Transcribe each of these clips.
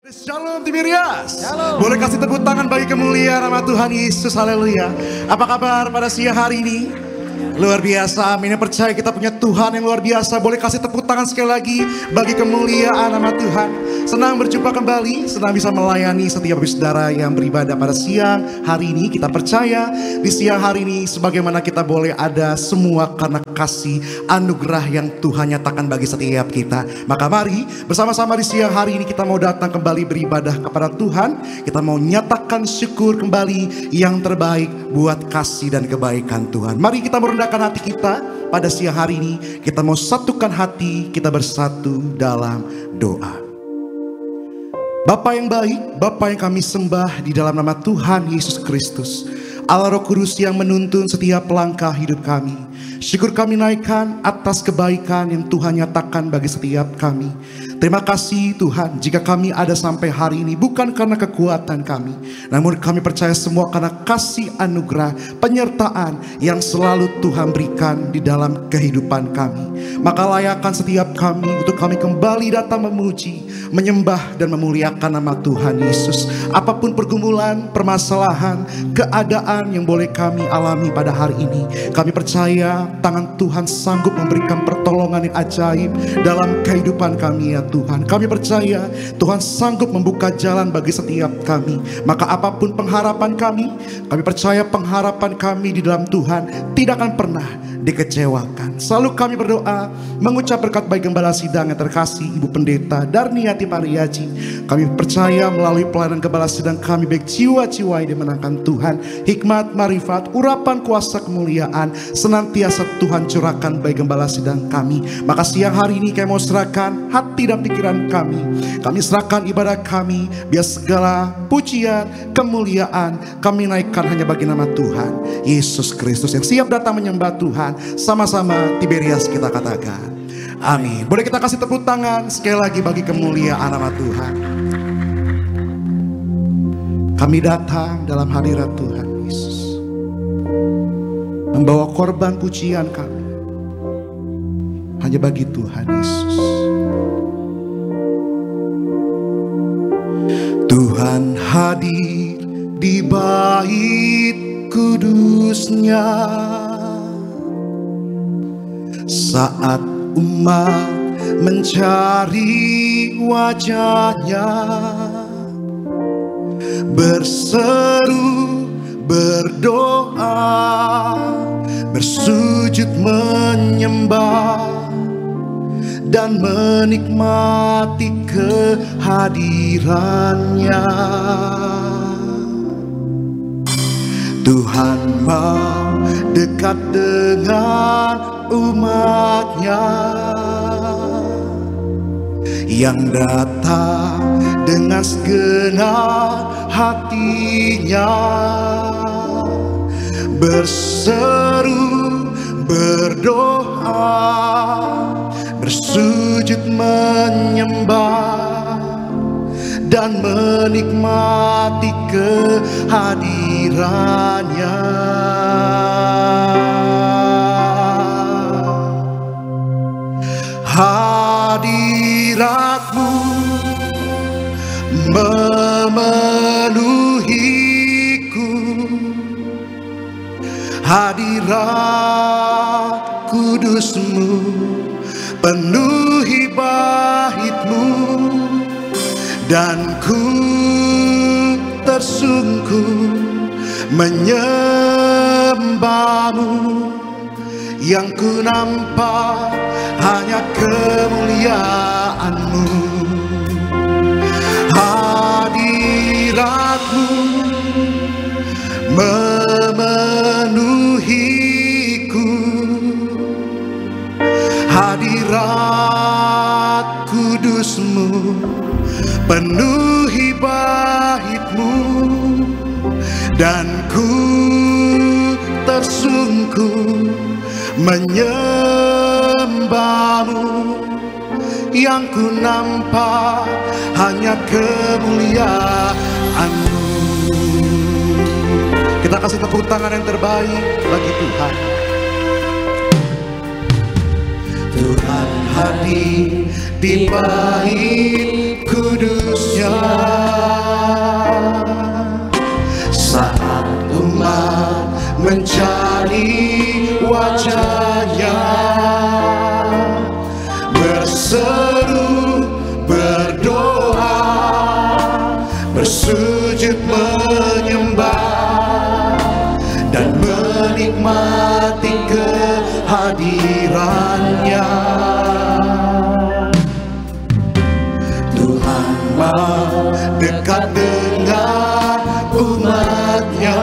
Shalom Tiberias. Shalom. Boleh kasih tepuk tangan bagi kemuliaan nama Tuhan Yesus. Haleluya. Apa kabar pada siang hari ini? Luar biasa. Amin. Percaya kita punya Tuhan yang luar biasa. Boleh kasih tepuk tangan sekali lagi bagi kemuliaan nama Tuhan. Senang berjumpa kembali, senang bisa melayani setiap saudara yang beribadah pada siang hari ini. Kita percaya di siang hari ini sebagaimana kita boleh ada semua karena kasih anugerah yang Tuhan nyatakan bagi setiap kita. Maka mari bersama-sama di siang hari ini kita mau datang kembali beribadah kepada Tuhan. Kita mau nyatakan syukur kembali yang terbaik buat kasih dan kebaikan Tuhan. Mari kita merendahkan hati kita pada siang hari ini. Kita mau satukan hati, kita bersatu dalam doa. Bapa yang baik, Bapa yang kami sembah di dalam nama Tuhan Yesus Kristus, Allah Roh Kudus yang menuntun setiap langkah hidup kami. Syukur kami naikkan atas kebaikan yang Tuhan nyatakan bagi setiap kami. Terima kasih Tuhan, jika kami ada sampai hari ini bukan karena kekuatan kami, namun kami percaya semua karena kasih anugerah penyertaan yang selalu Tuhan berikan di dalam kehidupan kami. Maka layakkan setiap kami untuk kami kembali datang memuji, menyembah dan memuliakan nama Tuhan Yesus. Apapun pergumulan, permasalahan, keadaan yang boleh kami alami pada hari ini, kami percaya tangan Tuhan sanggup memberikan pertolongan yang ajaib dalam kehidupan kami ya Tuhan. Kami percaya Tuhan sanggup membuka jalan bagi setiap kami. Maka apapun pengharapan kami percaya pengharapan kami di dalam Tuhan tidak akan pernah dikecewakan. Selalu kami berdoa mengucap berkat bagi gembala sidang yang terkasih Ibu Pendeta Darniati Pariaji. Kami percaya melalui pelayanan gembala sidang kami baik jiwa-jiwa yang dimenangkan Tuhan, hikmat, marifat, urapan kuasa kemuliaan senantiasa Tuhan curahkan bagi gembala sidang kami. Maka siang hari ini kami mau serahkan hati dan pikiran kami. Kami serahkan ibadah kami, biar segala pujian, kemuliaan kami naikkan hanya bagi nama Tuhan Yesus Kristus yang siap datang menyembah Tuhan. Sama-sama Tiberias kita katakan amin. Boleh kita kasih tepuk tangan sekali lagi bagi kemuliaan nama Tuhan. Kami datang dalam hadirat Tuhan Yesus, membawa korban pujian kami hanya bagi Tuhan Yesus. Tuhan hadir di bait kudusnya saat umat mencari wajahnya, berseru, berdoa, bersujud menyembah dan menikmati kehadirannya. Tuhan mau dekat dengan umatnya yang datang dengan segenap hatinya, berseru, berdoa, bersujud menyembah dan menikmati kehadirannya. Hadiratmu memenuhiku, hadirat kudusmu penuhi baitmu, dan ku tersungkur menyembahmu. Yang ku nampak hanya kemuliaan-Mu. Hadirat-Mu memenuhiku, hadirat kudus-Mu penuhi bait-Mu, dan ku tersungkur menyembah-Mu. Yang ku nampak hanya kemuliaan-Mu. Kita kasih tepuk tangan yang terbaik bagi Tuhan. Tuhan hadir di bait kudusnya. Saat umat mencari wajahnya, berseru, berdoa, bersujud menyembah, dan menikmati kehadirannya. Tuhan mau dekat dengan umatnya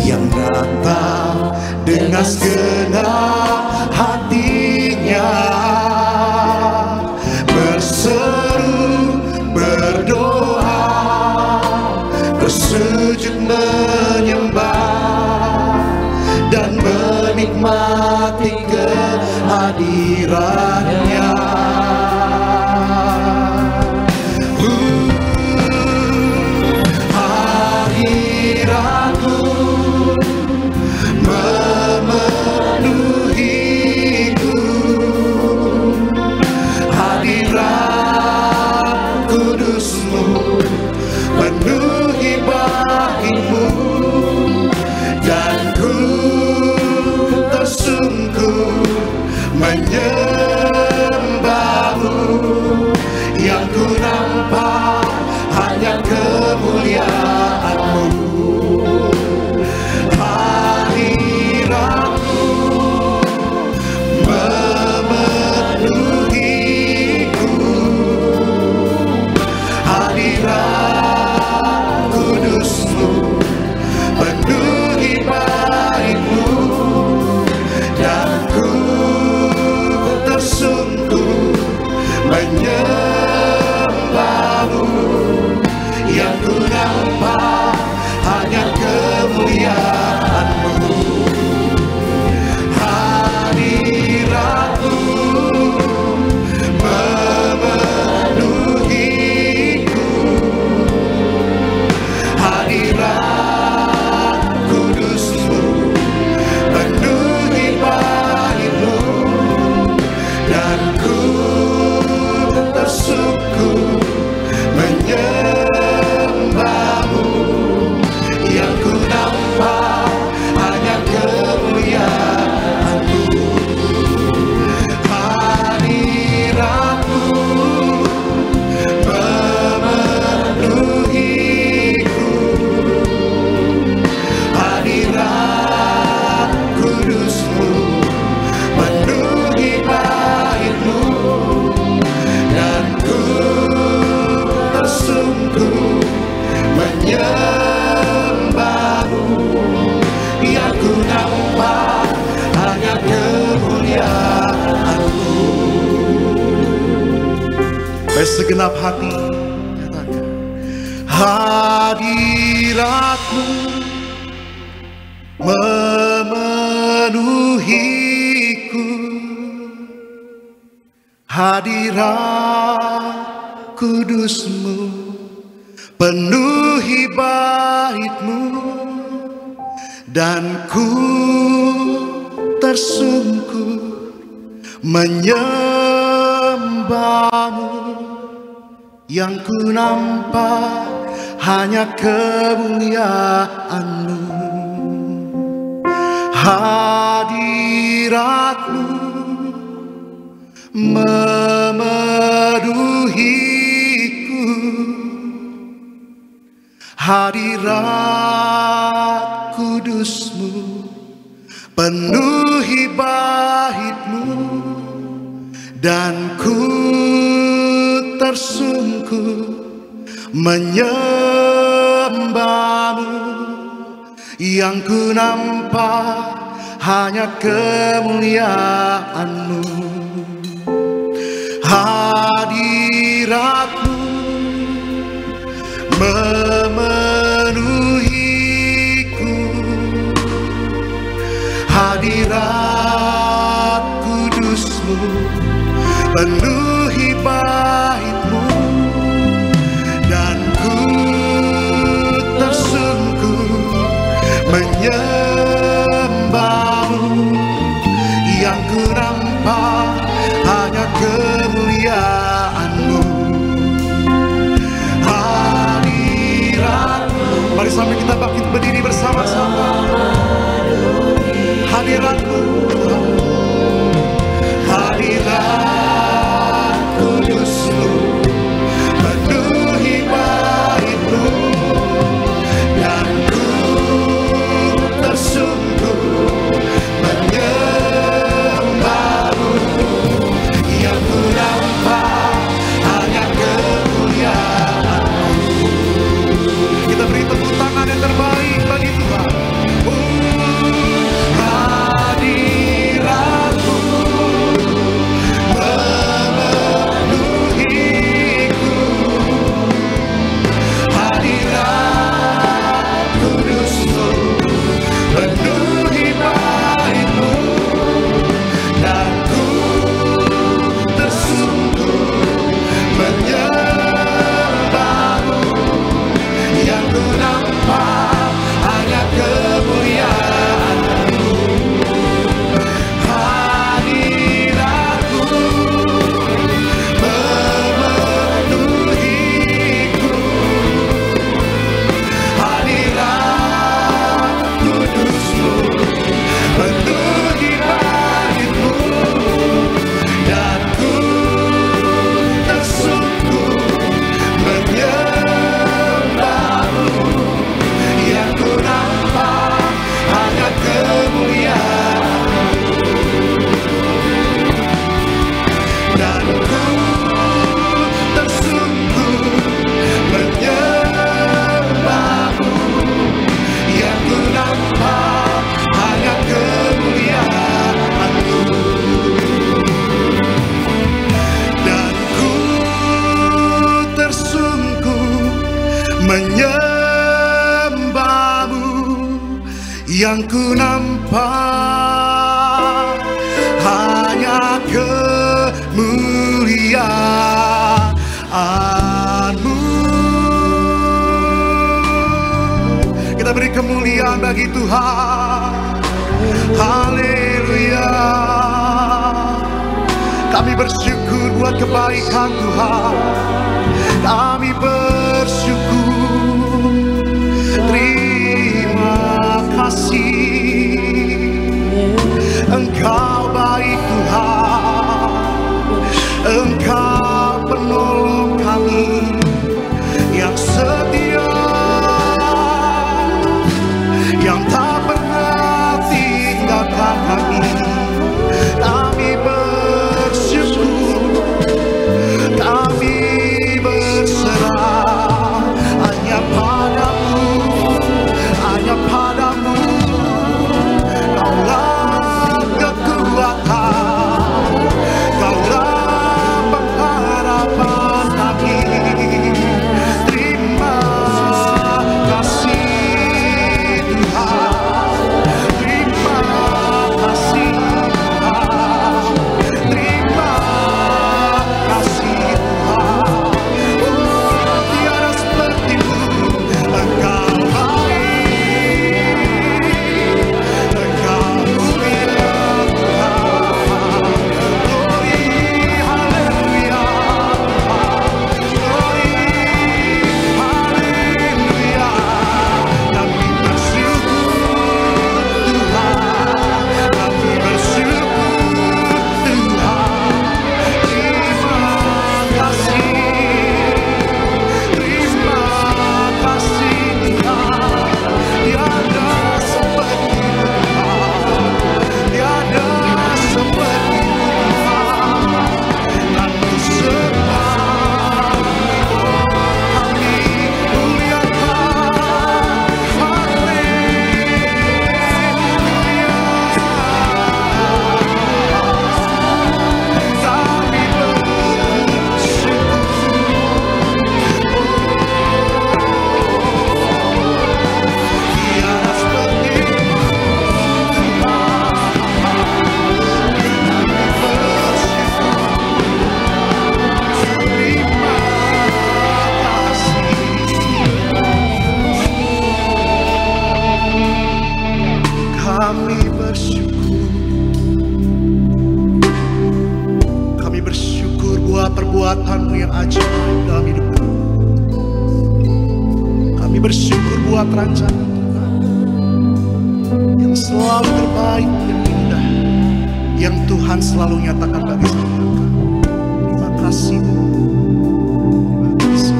yang datang dengan segenap hatinya, berseru, berdoa, bersujud menyembah, dan menikmati kehadirannya. Hadiratmu memenuhiku, hadirat kudusmu penuhi baitmu, dan ku tersungkur menyembahmu. Yang ku nampak hanya kemuliaanmu. Hadiratmu memenuhiku, hadirat kudusmu penuhi baitmu, dan ku tersungkur menyembahmu. Yang ku nampak hanya kemuliaanmu. Hadiratmu memenuhiku, hadirat kudusmu penuhi baitmu, dan ku tersungkur menyembahmu. Yang ku nampak hanya kemuliaanmu. Hadiratmu memenuhiku, hadirat kudusmu penuhi baitmu, dan ku tersungkur menyembahmu. Yang ku nampak hanya kemuliaanmu. Segenap hati katakan, hadiratmu memenuhiku, hadirat kudusmu penuhi baitmu, dan ku tersungkur menyembahmu. Yang ku nampak hanya kemuliaanmu. Hadiratmu memenuhiku, hadirat kudusmu penuhi baitmu, dan ku tersungkur menyembahmu. Yang ku nampak hanya kemuliaanmu. Hadiratmu memenuhiku, hadirat kudusmu penuhi baitmu, dan ku tersungkur menyembahmu. ku nampak hanya kemuliaan-Mu. Hadirat-Mu, mari sampai kita bangkit berdiri bersama-sama. Hadirat-Mu, hadirat kudus-Mu penuhi bait-Mu, dan ku tersungguh menyembah-Mu. Yang ku nampak hanya kemuliaan-Mu. Kita beri tepuk tangan yang terbaik bagi Tuhan. Hadirat-Mu memenuhiku, hadirat kudus-Mu penuhi bait-Mu, dan ku tersungguh menyembah-Mu. Yang ku nampak hanya kemuliaan-Mu. Hadirat-Mu memenuhiku, hadirat kudus-Mu penuhi bait-Mu, dan ku tersungguh menyembah-Mu. Yang ku nampak hanya kemuliaan-Mu, dan ku tersungguh menyembah-Mu. Yang ku nampak hanya kemuliaan-Mu, dan ku tersungguh menyembah-Mu. Yang ku nampak hanya kemuliaan-Mu. Kita beri kemuliaan bagi Tuhan. Haleluya. Kami bersyukur buat kebaikan Tuhan. Kami bersyukur. Terima kasih. Engkau baik Tuhan. Engkau penolong kami yang setia, yang tak pernah tinggalkan kami. Kami bersyukur, kami berserah hanya padamu, hanya padamu. perbuatan-Mu yang ajaib dalam hidup kami. Kami bersyukur buat rancangan Tuhan yang selalu terbaik dan indah, yang Tuhan selalu nyatakan bagi setiap kami. Terima kasih. Terima kasih.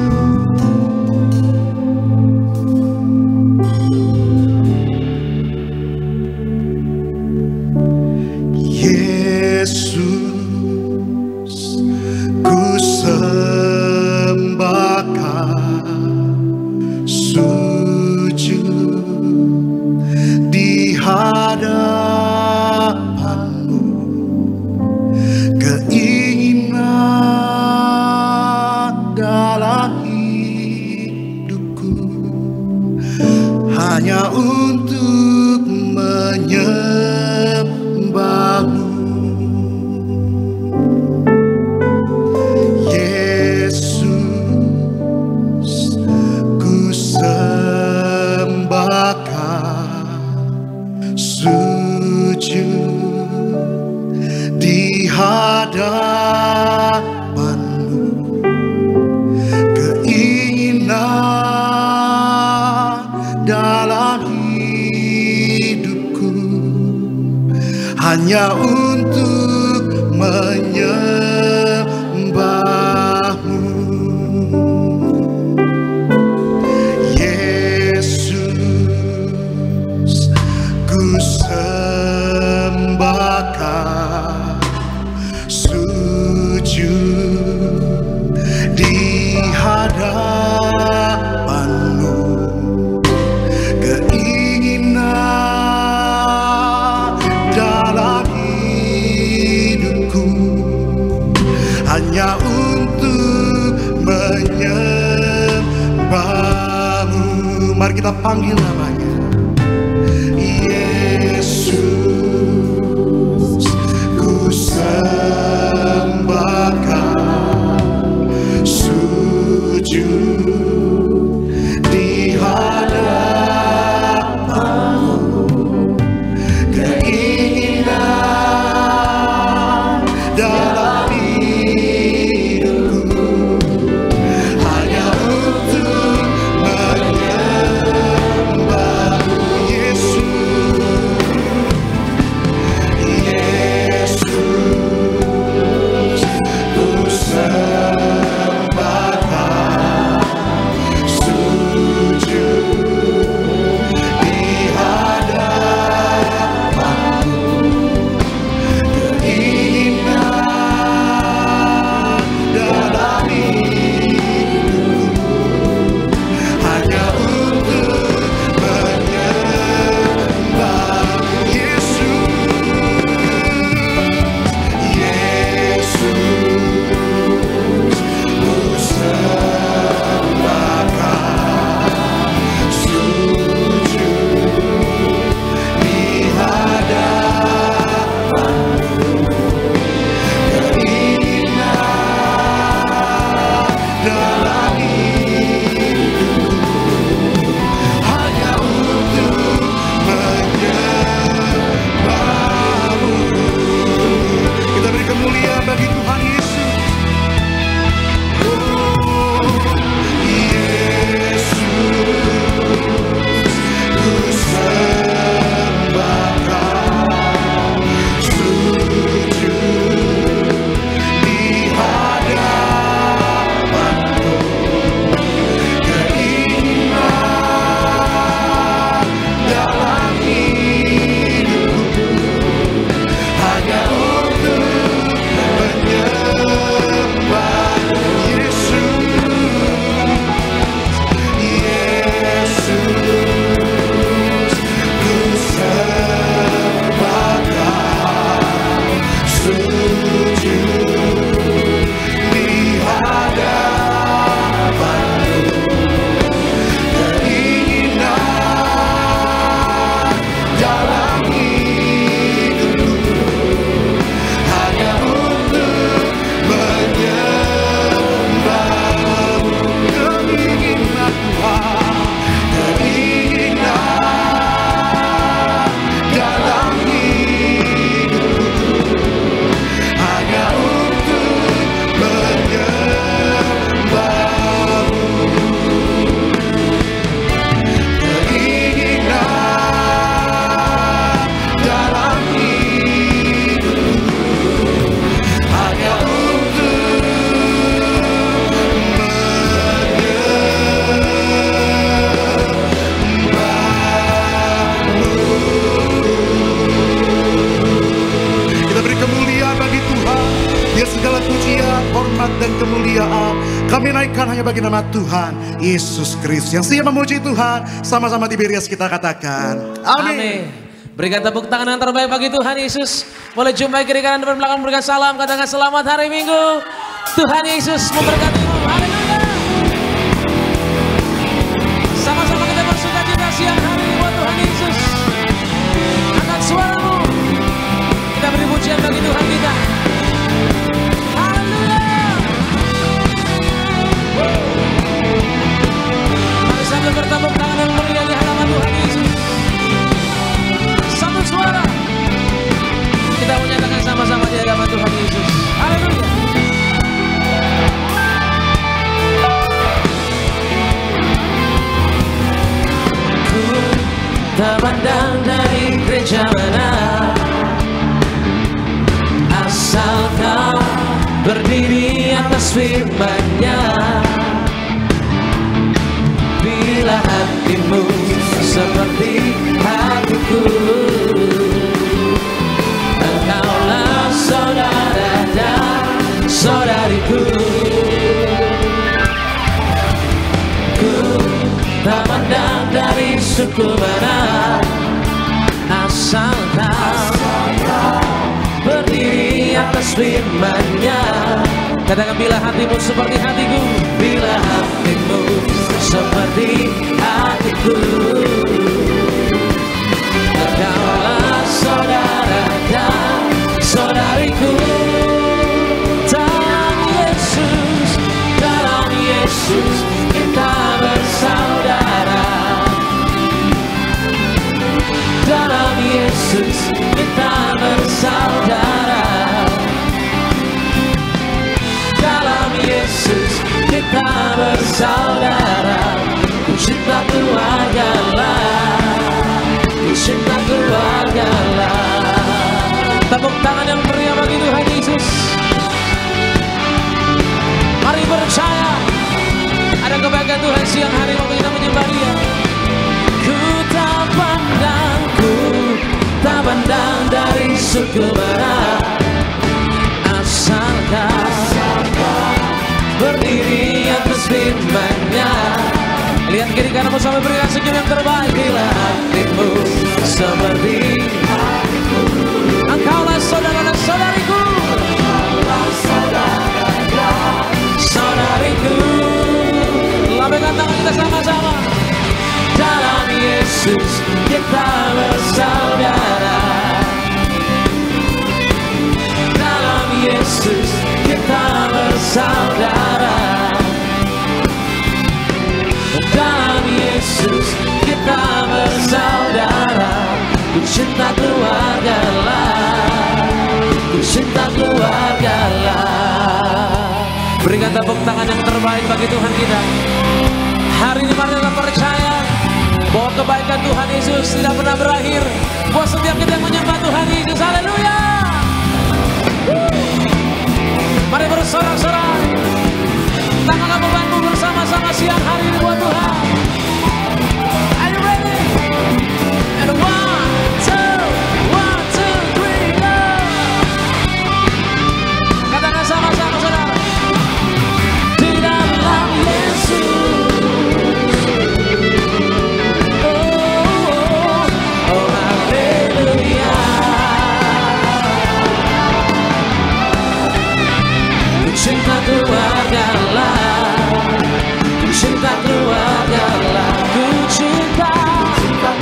Yesus, ku sembahkan, sujud di hadapan-Mu. Keinginan dalam hidupku hanya untuk menyembah-Mu. Yesus, ku sembahkan, sujud di hadapan-Mu. Keinginan dalam hidupku hanya untuk menyembah-Mu. Yesus, ku sembahkan, sujud di hadapan-Mu. Keinginan dalam hidupku hanya untuk menyembah-Mu. Mari kita panggil namanya. Yesus, ku sembahkan, sujud di hadapan-Mu. Keinginan dalam hidupku hanya untuk menyembah. Kami naikkan hanya bagi nama Tuhan Yesus Kristus. Yang siap memuji Tuhan, sama-sama di Berias kita katakan amin. Berikan tepuk tangan yang terbaik bagi Tuhan Yesus. Boleh jumpai kiri kanan depan belakang, berikan salam, katakan selamat hari Minggu. Tuhan Yesus memberkatimu. Haleluya. Sama-sama kita bersukacita siang hari ini buat Tuhan Yesus. Angkat suaramu, kita beri pujian bagi Tuhan kita. Mari sambil bertepuk tangan dan meriah di hadapan Tuhan Yesus. Satu suara, kita menyatakan sama-sama di hadapan Tuhan Yesus. Haleluya. Ku tak pandang dari gereja mana, asal kau berdiri atas firman-Nya. Bila hatimu seperti hatiku, engkaulah saudara dan saudariku. Ku tak pandang dari suku mana, asal kau berdiri atas firman-Nya. Katakan bila hatimu seperti hatiku, bila hatimu seperti hatiku, engkaulah saudara dan saudariku. Dalam Yesus kita bersaudara. Dalam Yesus kita bersaudara. Dalam Yesus kita bersaudara. Ku cinta keluarga lah, ku cinta keluarga lah. Tepuk tangan yang meriah bagi Tuhan Yesus. Mari percaya ada kebaikan Tuhan siang hari waktu kita menyembah Dia. Ku tak pandang dari suku mana, asal kau berdiri atas firman-Nya. Lihat kiri kananmu sampai berikan senyum yang terbaik. Bila hatimu seperti hatiku, engkaulah saudara dan saudariku. Engkaulah saudara dan saudariku. Lambaikan tangan kita sama-sama. Dalam Yesus kita bersaudara. Dalam Yesus kita bersaudara. Dalam Yesus kita bersaudara. Ku cinta keluarga lah, ku cinta keluarga lah. Berikan tepuk tangan yang terbaik bagi Tuhan kita. Hari ini mari kita percaya bahwa kebaikan Tuhan Yesus tidak pernah berakhir buat setiap kita yang menyembah Tuhan Yesus. Haleluya. Mari bersorak-sorak, tangan bebanmu bersama-sama siang hari ini buat Tuhan. Are you ready? And one, two, three, go. Katakan sama-sama saudara. Di dalam Yesus. Cinta keluarga lah, cinta keluarga lah, ku cinta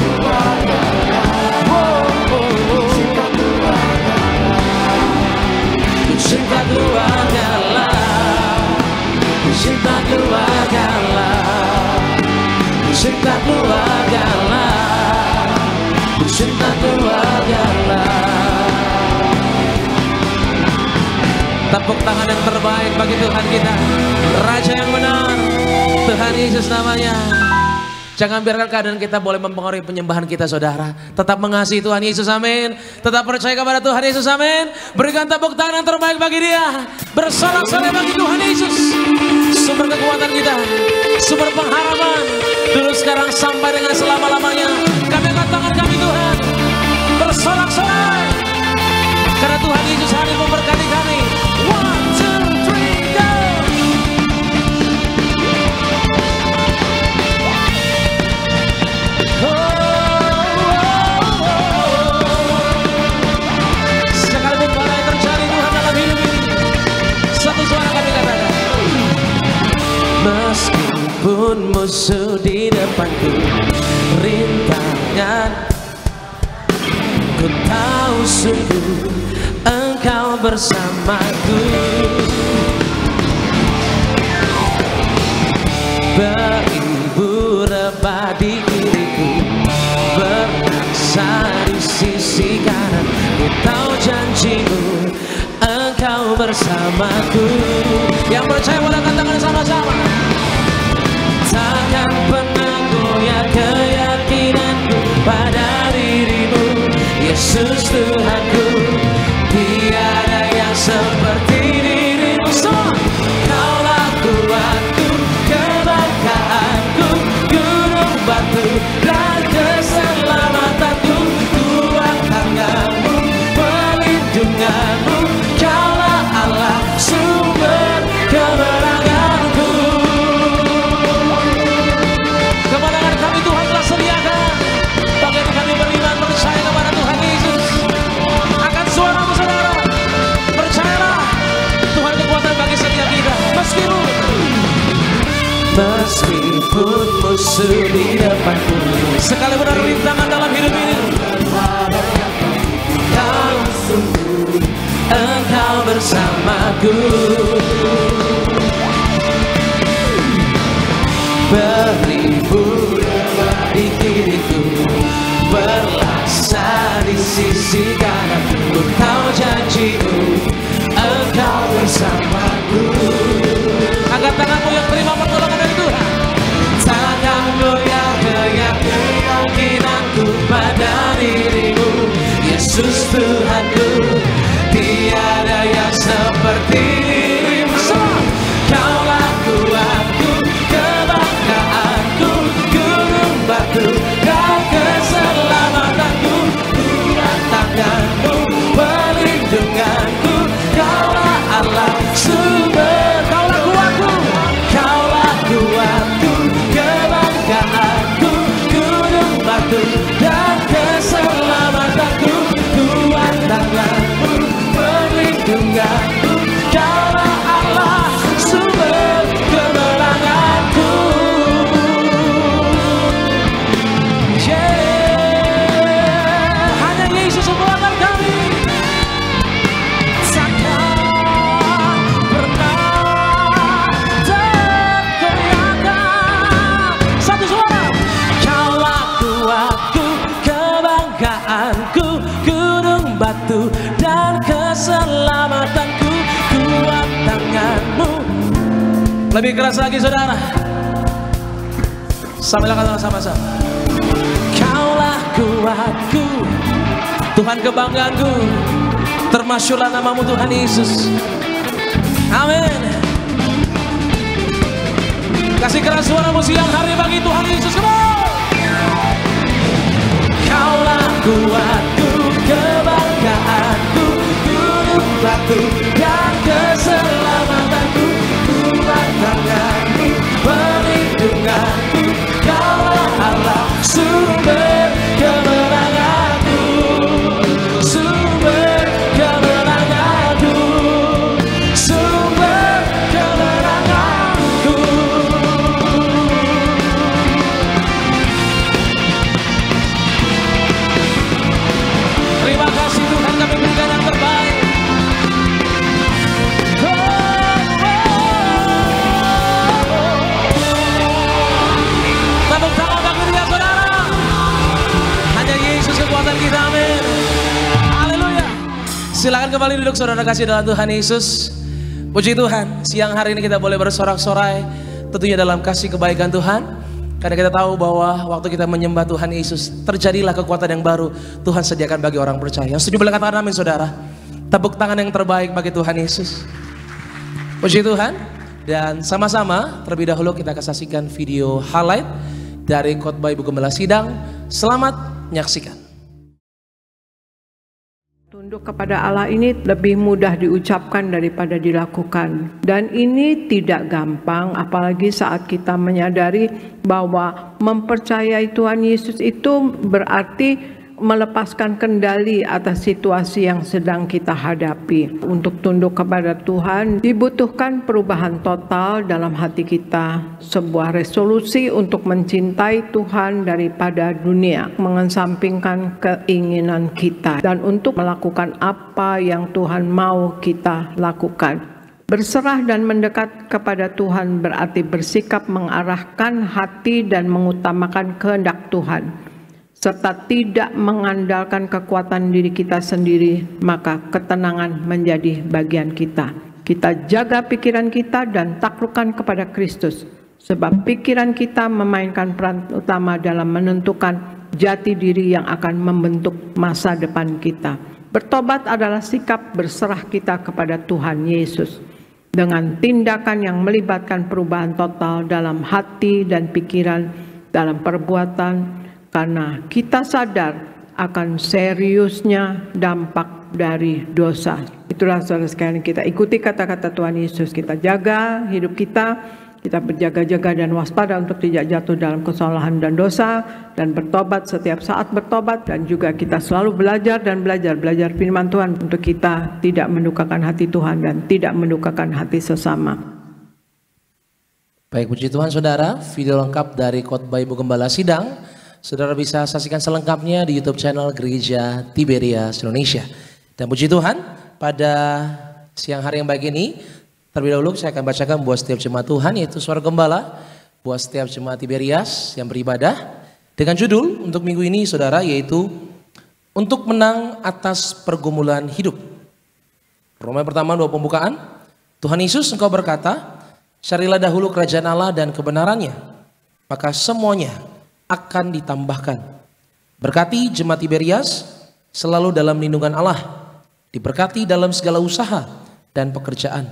keluarga lah, cinta keluarga lah, cinta keluarga lah, cinta keluarga lah, cinta keluarga lah, cinta keluarga lah. Tepuk tangan yang terbaik bagi Tuhan kita, Raja yang benar, Tuhan Yesus namanya. Jangan biarkan keadaan kita boleh mempengaruhi penyembahan kita saudara. Tetap mengasihi Tuhan Yesus, amin. Tetap percaya kepada Tuhan Yesus, amin. Berikan tepuk tangan yang terbaik bagi Dia. Bersorak-sorai bagi Tuhan Yesus, sumber kekuatan kita, sumber pengharapan, dulu sekarang sampai dengan selama-lamanya. Kami angkat tangan kami Tuhan, bersorak-sorai, karena Tuhan Yesus hadir memberkati kami. One, two, three, go. Meskipun musuh di depanku, rintangan, ku tahu sungguh Engkau bersamaku. Beribu rebah di kiriku, berasa di sisi kanan. Ku tahu janjimu, Engkau bersamaku. Yang percaya boleh katakan sama-sama. Takkan pernah goyah keyakinanku pada dirimu, Yesus Tuhanku. Tiada yang seperti dirimu. Semua Kaulah kuatku, kebanggaanku, gunung batu dan keselamatanku. Kuat tanganmu, perlindunganmu, Kaulah Allah, sumber kemenanganku. Kemenangan kami Tuhan telah sediakan. Bagaimana kami beriman percaya kepada Tuhan Yesus. Akan suaramu saudara, percayalah Tuhan kekuatan bagi setiap kita. Meskipun musuh di depanku, sekalipun ada rintangan dalam hidup ini, Engkau bersamaku. Beribu di kiriku, berlaksa di sisi kanan. Ku tahu janjimu, Engkau bersamaku. Angkat tanganmu yang terima pertolongan dari Tuhan. Takkan goyah keyakinanku pada dirimu, Yesus Tuhanku. Tiada yang seperti dirimu. Kaulah kuatku, kebanggaanku, gunung batu dan keselamatanku. Kuat tanganmu, perlindunganku, Kaulah Allah, sumber. Kaulah kuatku, kebanggaanku, gunung batu dan keselamatanku. Kuat tanganmu, perlindunganku, Kaulah Allah, sumber kemenanganku. Hanya Yesus kekuatan kami. Takkan pernah tergoyahkan. Satu suara. Kaulah kuatku, kebanggaanku, gunung batu dan keselamatanku. Kuat tanganmu. Lebih keras lagi saudara. Sambil katakan sama-sama. Kaulah kuatku, Tuhan kebanggaanku, termasyurlah namamu Tuhan Yesus. Amin. Kasih keras suaramu siang hari bagi Tuhan Yesus. Come on. Kaulah kuatku, kebanggaanku, gunung batu dan keselamatanku. Kuat tanganmu, perlindunganku, Kaulah Allah, sumber kemenanganku. Sumber kemenanganku, sumber kemenanganku. Terima kasih Tuhan, kami berikan yang terbaik. Tepuk tangan bagi dia saudara. Hanya Yesus kekuatan kita, amin. Haleluya. Silakan kembali duduk saudara kasih dalam Tuhan Yesus. Puji Tuhan, siang hari ini kita boleh bersorak-sorai tentunya dalam kasih kebaikan Tuhan. Karena kita tahu bahwa waktu kita menyembah Tuhan Yesus, terjadilah kekuatan yang baru Tuhan sediakan bagi orang percaya. Yang setuju boleh katakan amin saudara. Tepuk tangan yang terbaik bagi Tuhan Yesus. Puji Tuhan. Dan sama-sama terlebih dahulu kita akan saksikan video highlight dari khotbah Ibu Gembala Sidang. Selamat menyaksikan. Tunduk kepada Allah ini lebih mudah diucapkan daripada dilakukan. Dan ini tidak gampang, apalagi saat kita menyadari bahwa mempercayai Tuhan Yesus itu berarti melepaskan kendali atas situasi yang sedang kita hadapi. Untuk tunduk kepada Tuhan dibutuhkan perubahan total dalam hati kita, sebuah resolusi untuk mencintai Tuhan daripada dunia, mengesampingkan keinginan kita, dan untuk melakukan apa yang Tuhan mau kita lakukan. Berserah dan mendekat kepada Tuhan berarti bersikap mengarahkan hati dan mengutamakan kehendak Tuhan, serta tidak mengandalkan kekuatan diri kita sendiri, maka ketenangan menjadi bagian kita. Kita jaga pikiran kita dan taklukkan kepada Kristus, sebab pikiran kita memainkan peran utama dalam menentukan jati diri yang akan membentuk masa depan kita. Bertobat adalah sikap berserah kita kepada Tuhan Yesus, dengan tindakan yang melibatkan perubahan total dalam hati dan pikiran, dalam perbuatan, karena kita sadar akan seriusnya dampak dari dosa. Itulah saudara sekalian, kita ikuti kata-kata Tuhan Yesus, kita jaga hidup kita berjaga-jaga dan waspada untuk tidak jatuh dalam kesalahan dan dosa, dan bertobat setiap saat bertobat, dan juga kita selalu belajar firman Tuhan untuk kita tidak mendukakan hati Tuhan dan tidak mendukakan hati sesama. Baik, puji Tuhan saudara, video lengkap dari khotbah Ibu Gembala Sidang saudara bisa saksikan selengkapnya di YouTube channel Gereja Tiberias Indonesia. Dan puji Tuhan, pada siang hari yang baik ini, terlebih dahulu saya akan bacakan buat setiap jemaat Tuhan, yaitu suara gembala buat setiap jemaat Tiberias yang beribadah dengan judul untuk minggu ini saudara, yaitu untuk menang atas pergumulan hidup. Roma pertama 2 pembukaan. Tuhan Yesus, Engkau berkata, carilah dahulu kerajaan Allah dan kebenarannya, maka semuanya akan ditambahkan. Berkati jemaat Tiberias selalu dalam lindungan Allah, diberkati dalam segala usaha dan pekerjaan.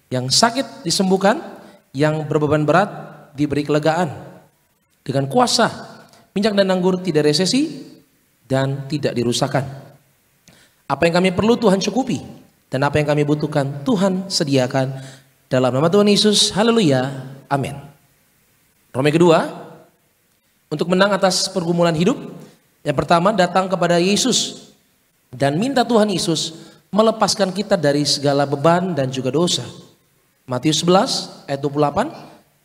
Yang sakit disembuhkan, yang berbeban berat diberi kelegaan. Dengan kuasa, minyak dan anggur tidak resesi dan tidak dirusakkan. Apa yang kami perlu Tuhan cukupi, dan apa yang kami butuhkan Tuhan sediakan. Dalam nama Tuhan Yesus, haleluya, amin. Roma kedua, untuk menang atas pergumulan hidup, yang pertama datang kepada Yesus dan minta Tuhan Yesus melepaskan kita dari segala beban dan juga dosa. Matius 11 ayat 28,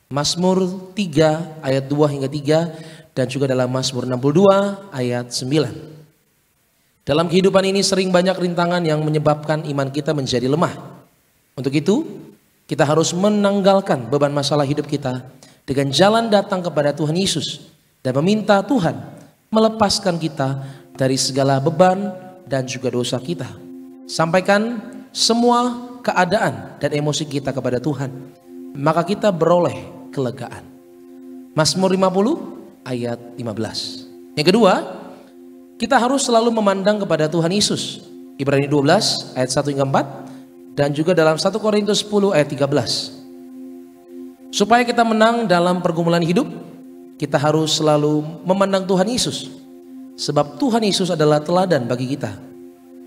Mazmur 3 ayat 2 hingga 3, dan juga dalam Mazmur 62 ayat 9. Dalam kehidupan ini sering banyak rintangan yang menyebabkan iman kita menjadi lemah. Untuk itu, kita harus menanggalkan beban masalah hidup kita dengan jalan datang kepada Tuhan Yesus dan meminta Tuhan melepaskan kita dari segala beban dan juga dosa kita. Sampaikan semua keadaan dan emosi kita kepada Tuhan, maka kita beroleh kelegaan. Mazmur 50 ayat 15. Yang kedua, kita harus selalu memandang kepada Tuhan Yesus. Ibrani 12 ayat 1 hingga 4, dan juga dalam 1 Korintus 10 ayat 13. Supaya kita menang dalam pergumulan hidup, kita harus selalu memandang Tuhan Yesus, sebab Tuhan Yesus adalah teladan bagi kita.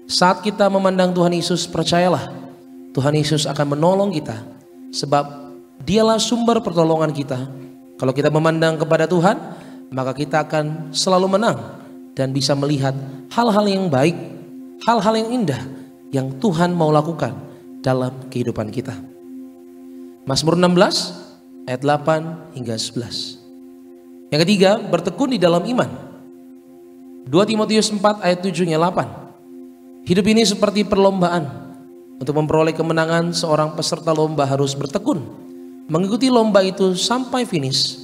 Saat kita memandang Tuhan Yesus, percayalah, Tuhan Yesus akan menolong kita, sebab Dialah sumber pertolongan kita. Kalau kita memandang kepada Tuhan, maka kita akan selalu menang dan bisa melihat hal-hal yang baik, hal-hal yang indah yang Tuhan mau lakukan dalam kehidupan kita. Mazmur 16 ayat 8 hingga 11. Yang ketiga, bertekun di dalam iman. 2 Timotius 4 ayat 7 hingga 8. Hidup ini seperti perlombaan. Untuk memperoleh kemenangan, seorang peserta lomba harus bertekun mengikuti lomba itu sampai finish.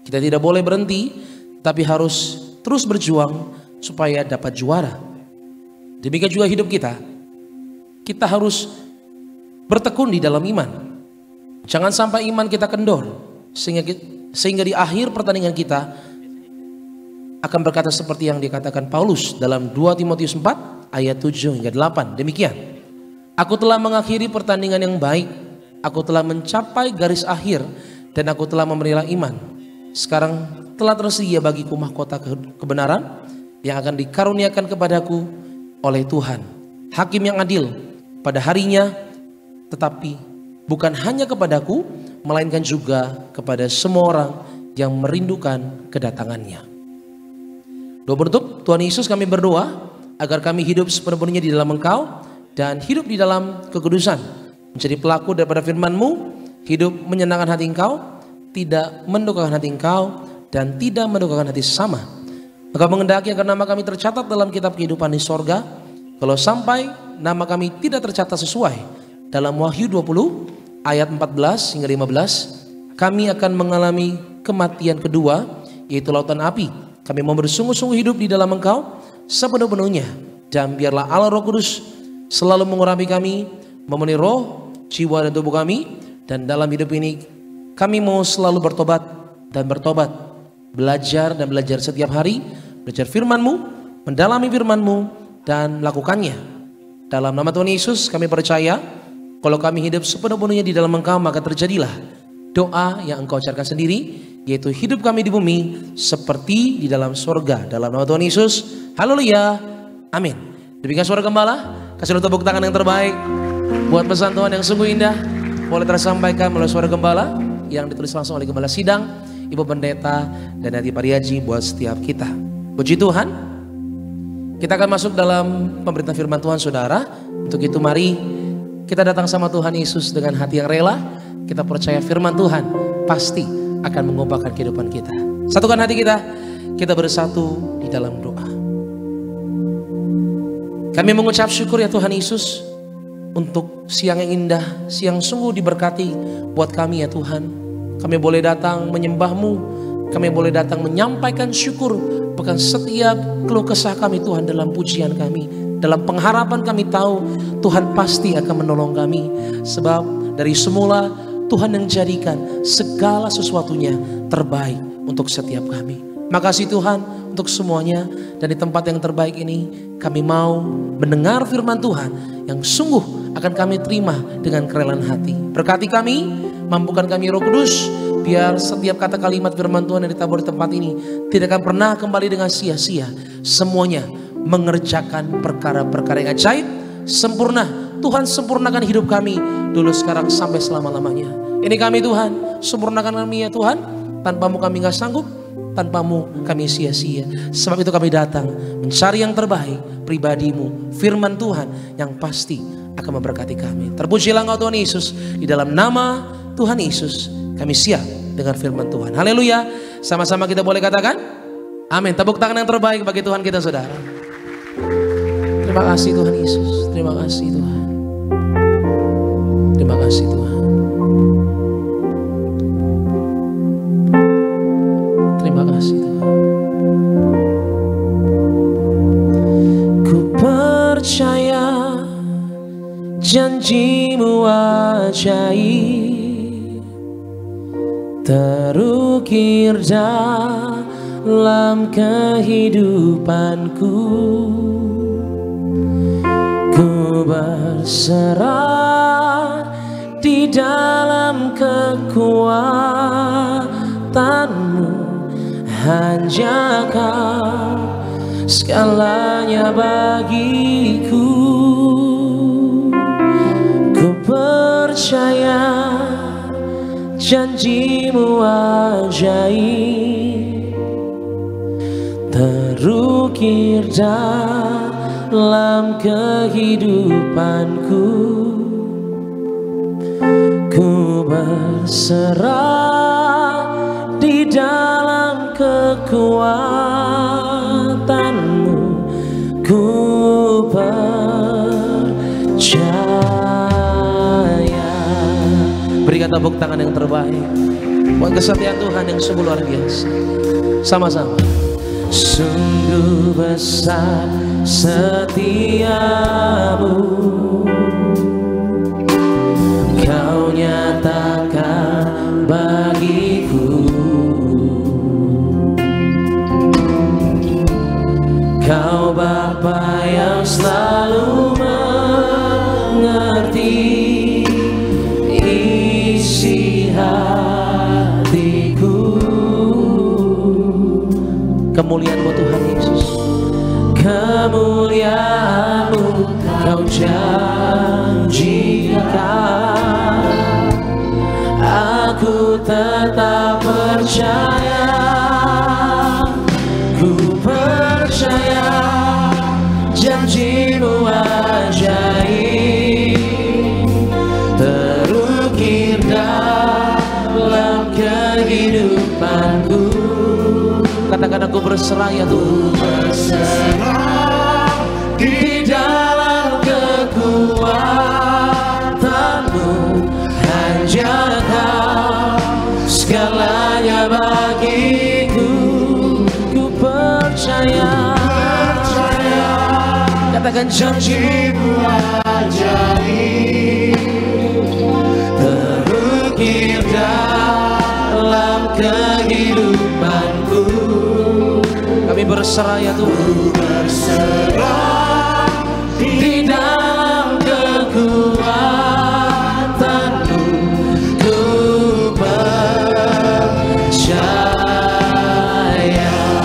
Kita tidak boleh berhenti, tapi harus terus berjuang supaya dapat juara. Demikian juga hidup kita. Kita harus bertekun di dalam iman. Jangan sampai iman kita kendor, sehingga di akhir pertandingan kita akan berkata seperti yang dikatakan Paulus dalam 2 Timotius 4 ayat 7 hingga 8. Demikian. Aku telah mengakhiri pertandingan yang baik, aku telah mencapai garis akhir, dan aku telah memelihara iman. Sekarang telah tersedia bagiku mahkota kebenaran yang akan dikaruniakan kepadaku oleh Tuhan, Hakim yang adil pada harinya, tetapi bukan hanya kepadaku, melainkan juga kepada semua orang yang merindukan kedatangannya. Doa penutup, Tuhan Yesus kami berdoa agar kami hidup sepenuhnya di dalam Engkau dan hidup di dalam kekudusan, menjadi pelaku daripada firman-Mu, hidup menyenangkan hati Engkau, tidak mendukakan hati Engkau, dan tidak mendukakan hati sesama. Maka mengendaki agar nama kami tercatat dalam kitab kehidupan di sorga. Kalau sampai nama kami tidak tercatat sesuai dalam Wahyu 20 ayat 14 hingga 15, kami akan mengalami kematian kedua, yaitu lautan api. Kami mau bersungguh-sungguh hidup di dalam Engkau sepenuh-penuhnya, dan biarlah Allah Roh Kudus selalu mengurapi kami, memenuhi roh, jiwa dan tubuh kami. Dan dalam hidup ini kami mau selalu bertobat dan bertobat, belajar dan belajar setiap hari, belajar firman-Mu, mendalami firman-Mu dan melakukannya. Dalam nama Tuhan Yesus kami percaya, kalau kami hidup sepenuh-penuhnya di dalam Engkau, maka terjadilah doa yang Engkau ajarkan sendiri, yaitu hidup kami di bumi seperti di dalam surga. Dalam nama Tuhan Yesus, haleluya, amin. Demikian suara gembala, kasih tepuk tangan yang terbaik buat pesan Tuhan yang sungguh indah, boleh tersampaikan melalui suara gembala yang ditulis langsung oleh Gembala Sidang, Ibu Pendeta, dan Hati Pariaji buat setiap kita. Puji Tuhan, kita akan masuk dalam pemberitaan firman Tuhan saudara. Untuk itu mari kita datang sama Tuhan Yesus dengan hati yang rela. Kita percaya firman Tuhan pasti akan mengubahkan kehidupan kita. Satukan hati kita bersatu di dalam doa. Kami mengucap syukur ya Tuhan Yesus, untuk siang yang indah, siang sungguh diberkati buat kami ya Tuhan. Kami boleh datang menyembah-Mu, kami boleh datang menyampaikan syukur, bahkan setiap keluh kesah kami Tuhan dalam pujian kami, dalam pengharapan kami tahu Tuhan pasti akan menolong kami. Sebab dari semula Tuhan yang jadikan segala sesuatunya terbaik untuk setiap kami. Makasih Tuhan untuk semuanya, dan di tempat yang terbaik ini kami mau mendengar firman Tuhan yang sungguh akan kami terima dengan kerelaan hati. Berkati kami, mampukan kami Roh Kudus, biar setiap kata kalimat firman Tuhan yang ditabur di tempat ini tidak akan pernah kembali dengan sia-sia. Semuanya mengerjakan perkara-perkara yang ajaib, sempurna. Tuhan sempurnakan hidup kami dulu, sekarang, sampai selama-lamanya. Ini kami Tuhan, sempurnakan kami ya Tuhan. Tanpa-Mu kami gak sanggup, tanpa-Mu kami sia-sia. Sebab itu kami datang mencari yang terbaik, pribadi-Mu, firman Tuhan yang pasti akan memberkati kami. Terpujilah Engkau Tuhan Yesus. Di dalam nama Tuhan Yesus kami siap dengan firman Tuhan. Haleluya. Sama-sama kita boleh katakan amin. Tepuk tangan yang terbaik bagi Tuhan kita saudara. Terima kasih Tuhan Yesus. Terima kasih Tuhan. Terima kasih Tuhan. Terima kasih Tuhan. Ku percaya janji-Mu ajaib, terukir dalam kehidupanku. Ku berserah di dalam kekuatan-Mu, hanya Kau segalanya bagiku. Ku percaya janji-Mu ajaib, terukir dalam kehidupanku. Ku berserah di dalam kekuatan-Mu. Ku percaya. Berikan tepuk tangan yang terbaik buat kesetiaan Tuhan yang sungguh luar biasa. Sama-sama. Sungguh besar setiamu, Kau nyatakan bagiku. Kau Bapa yang selalu mengerti isi hatiku. Kemuliaan-Mu Tuhan Yesus, kemuliaan-Mu Kau janjikan. Aku tetap percaya, ku percaya. berserah ya Tuhan. Berserah Di dalam kekuatan-Mu, hanya Kau segalanya bagiku. Ku percaya, katakan janji-Mu ajaib, terukir dalam kehidupanku. Kami berserah ya Tuhan. Berserah di dalam kekuatan-Mu, ku percaya.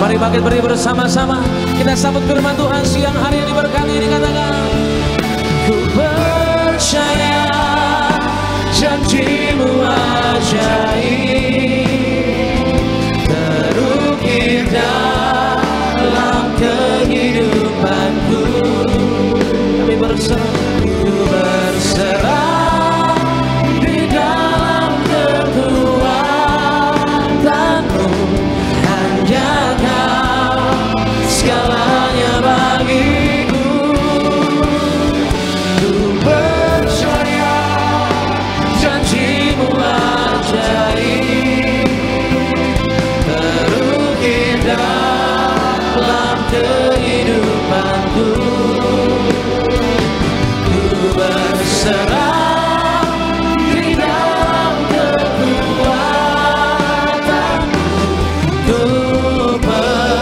Mari bangkit berdiri bersama-sama, kita sambut firman Tuhan siang hari ini. Berkali ini katakan, ku percaya janji-Mu ajaib, terukir dalam kehidupanku. Kami berserah, ku berserah di dalam kekuatan-Mu, hanya Kau segalanya bagiku. Ku percaya janji-Mu ajaib, terukir dalam kehidupanku. Ku berserah di dalam kekuatan-Mu, ku percaya.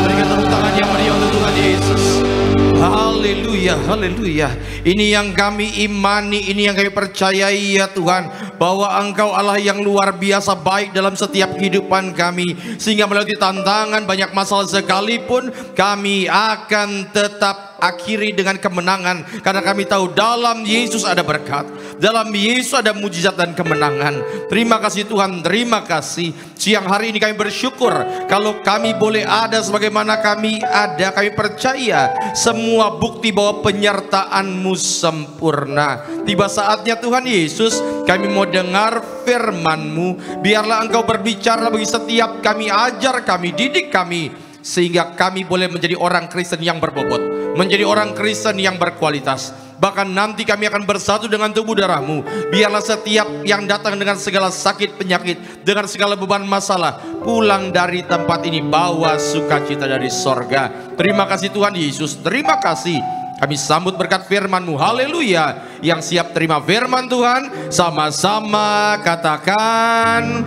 Berikan tepuk tangan yang meriah untuk Tuhan Yesus. Haleluya, haleluya. Ini yang kami imani, ini yang kami percayai ya Tuhan, bahwa Engkau Allah yang luar biasa baik dalam setiap kehidupan kami, sehingga melewati tantangan banyak masalah sekalipun kami akan tetap akhiri dengan kemenangan, karena kami tahu dalam Yesus ada berkat, dalam Yesus ada mujizat dan kemenangan. Terima kasih Tuhan, terima kasih. Siang hari ini kami bersyukur kalau kami boleh ada sebagaimana kami ada. Kami percaya semua bukti bahwa penyertaan-Mu sempurna. Tiba saatnya Tuhan Yesus, kami mau dengar firman-Mu. Biarlah Engkau berbicara bagi setiap kami, ajar kami, didik kami, sehingga kami boleh menjadi orang Kristen yang berbobot, menjadi orang Kristen yang berkualitas. Bahkan nanti kami akan bersatu dengan tubuh darah-Mu. Biarlah setiap yang datang dengan segala sakit penyakit, dengan segala beban masalah, pulang dari tempat ini bawa sukacita dari sorga. Terima kasih Tuhan Yesus, terima kasih. Kami sambut berkat firman-Mu, haleluya. Yang siap terima firman Tuhan, sama-sama katakan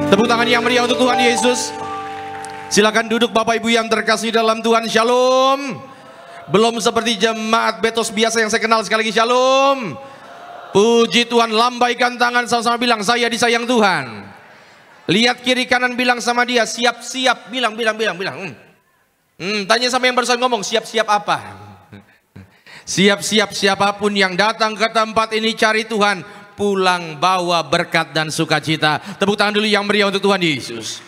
tepuk tangan yang meriah untuk Tuhan Yesus. Silakan duduk Bapak Ibu yang terkasih dalam Tuhan. Shalom. Belum seperti jemaat Betos biasa yang saya kenal, sekali lagi shalom. Puji Tuhan, lambaikan tangan sama-sama bilang, saya disayang Tuhan. Lihat kiri kanan, bilang sama dia, siap-siap. Bilang. Tanya sama yang barusan ngomong, siap-siap apa? Siap-siap siapapun yang datang ke tempat ini cari Tuhan, pulang bawa berkat dan sukacita. Tepuk tangan dulu yang meriah untuk Tuhan Yesus.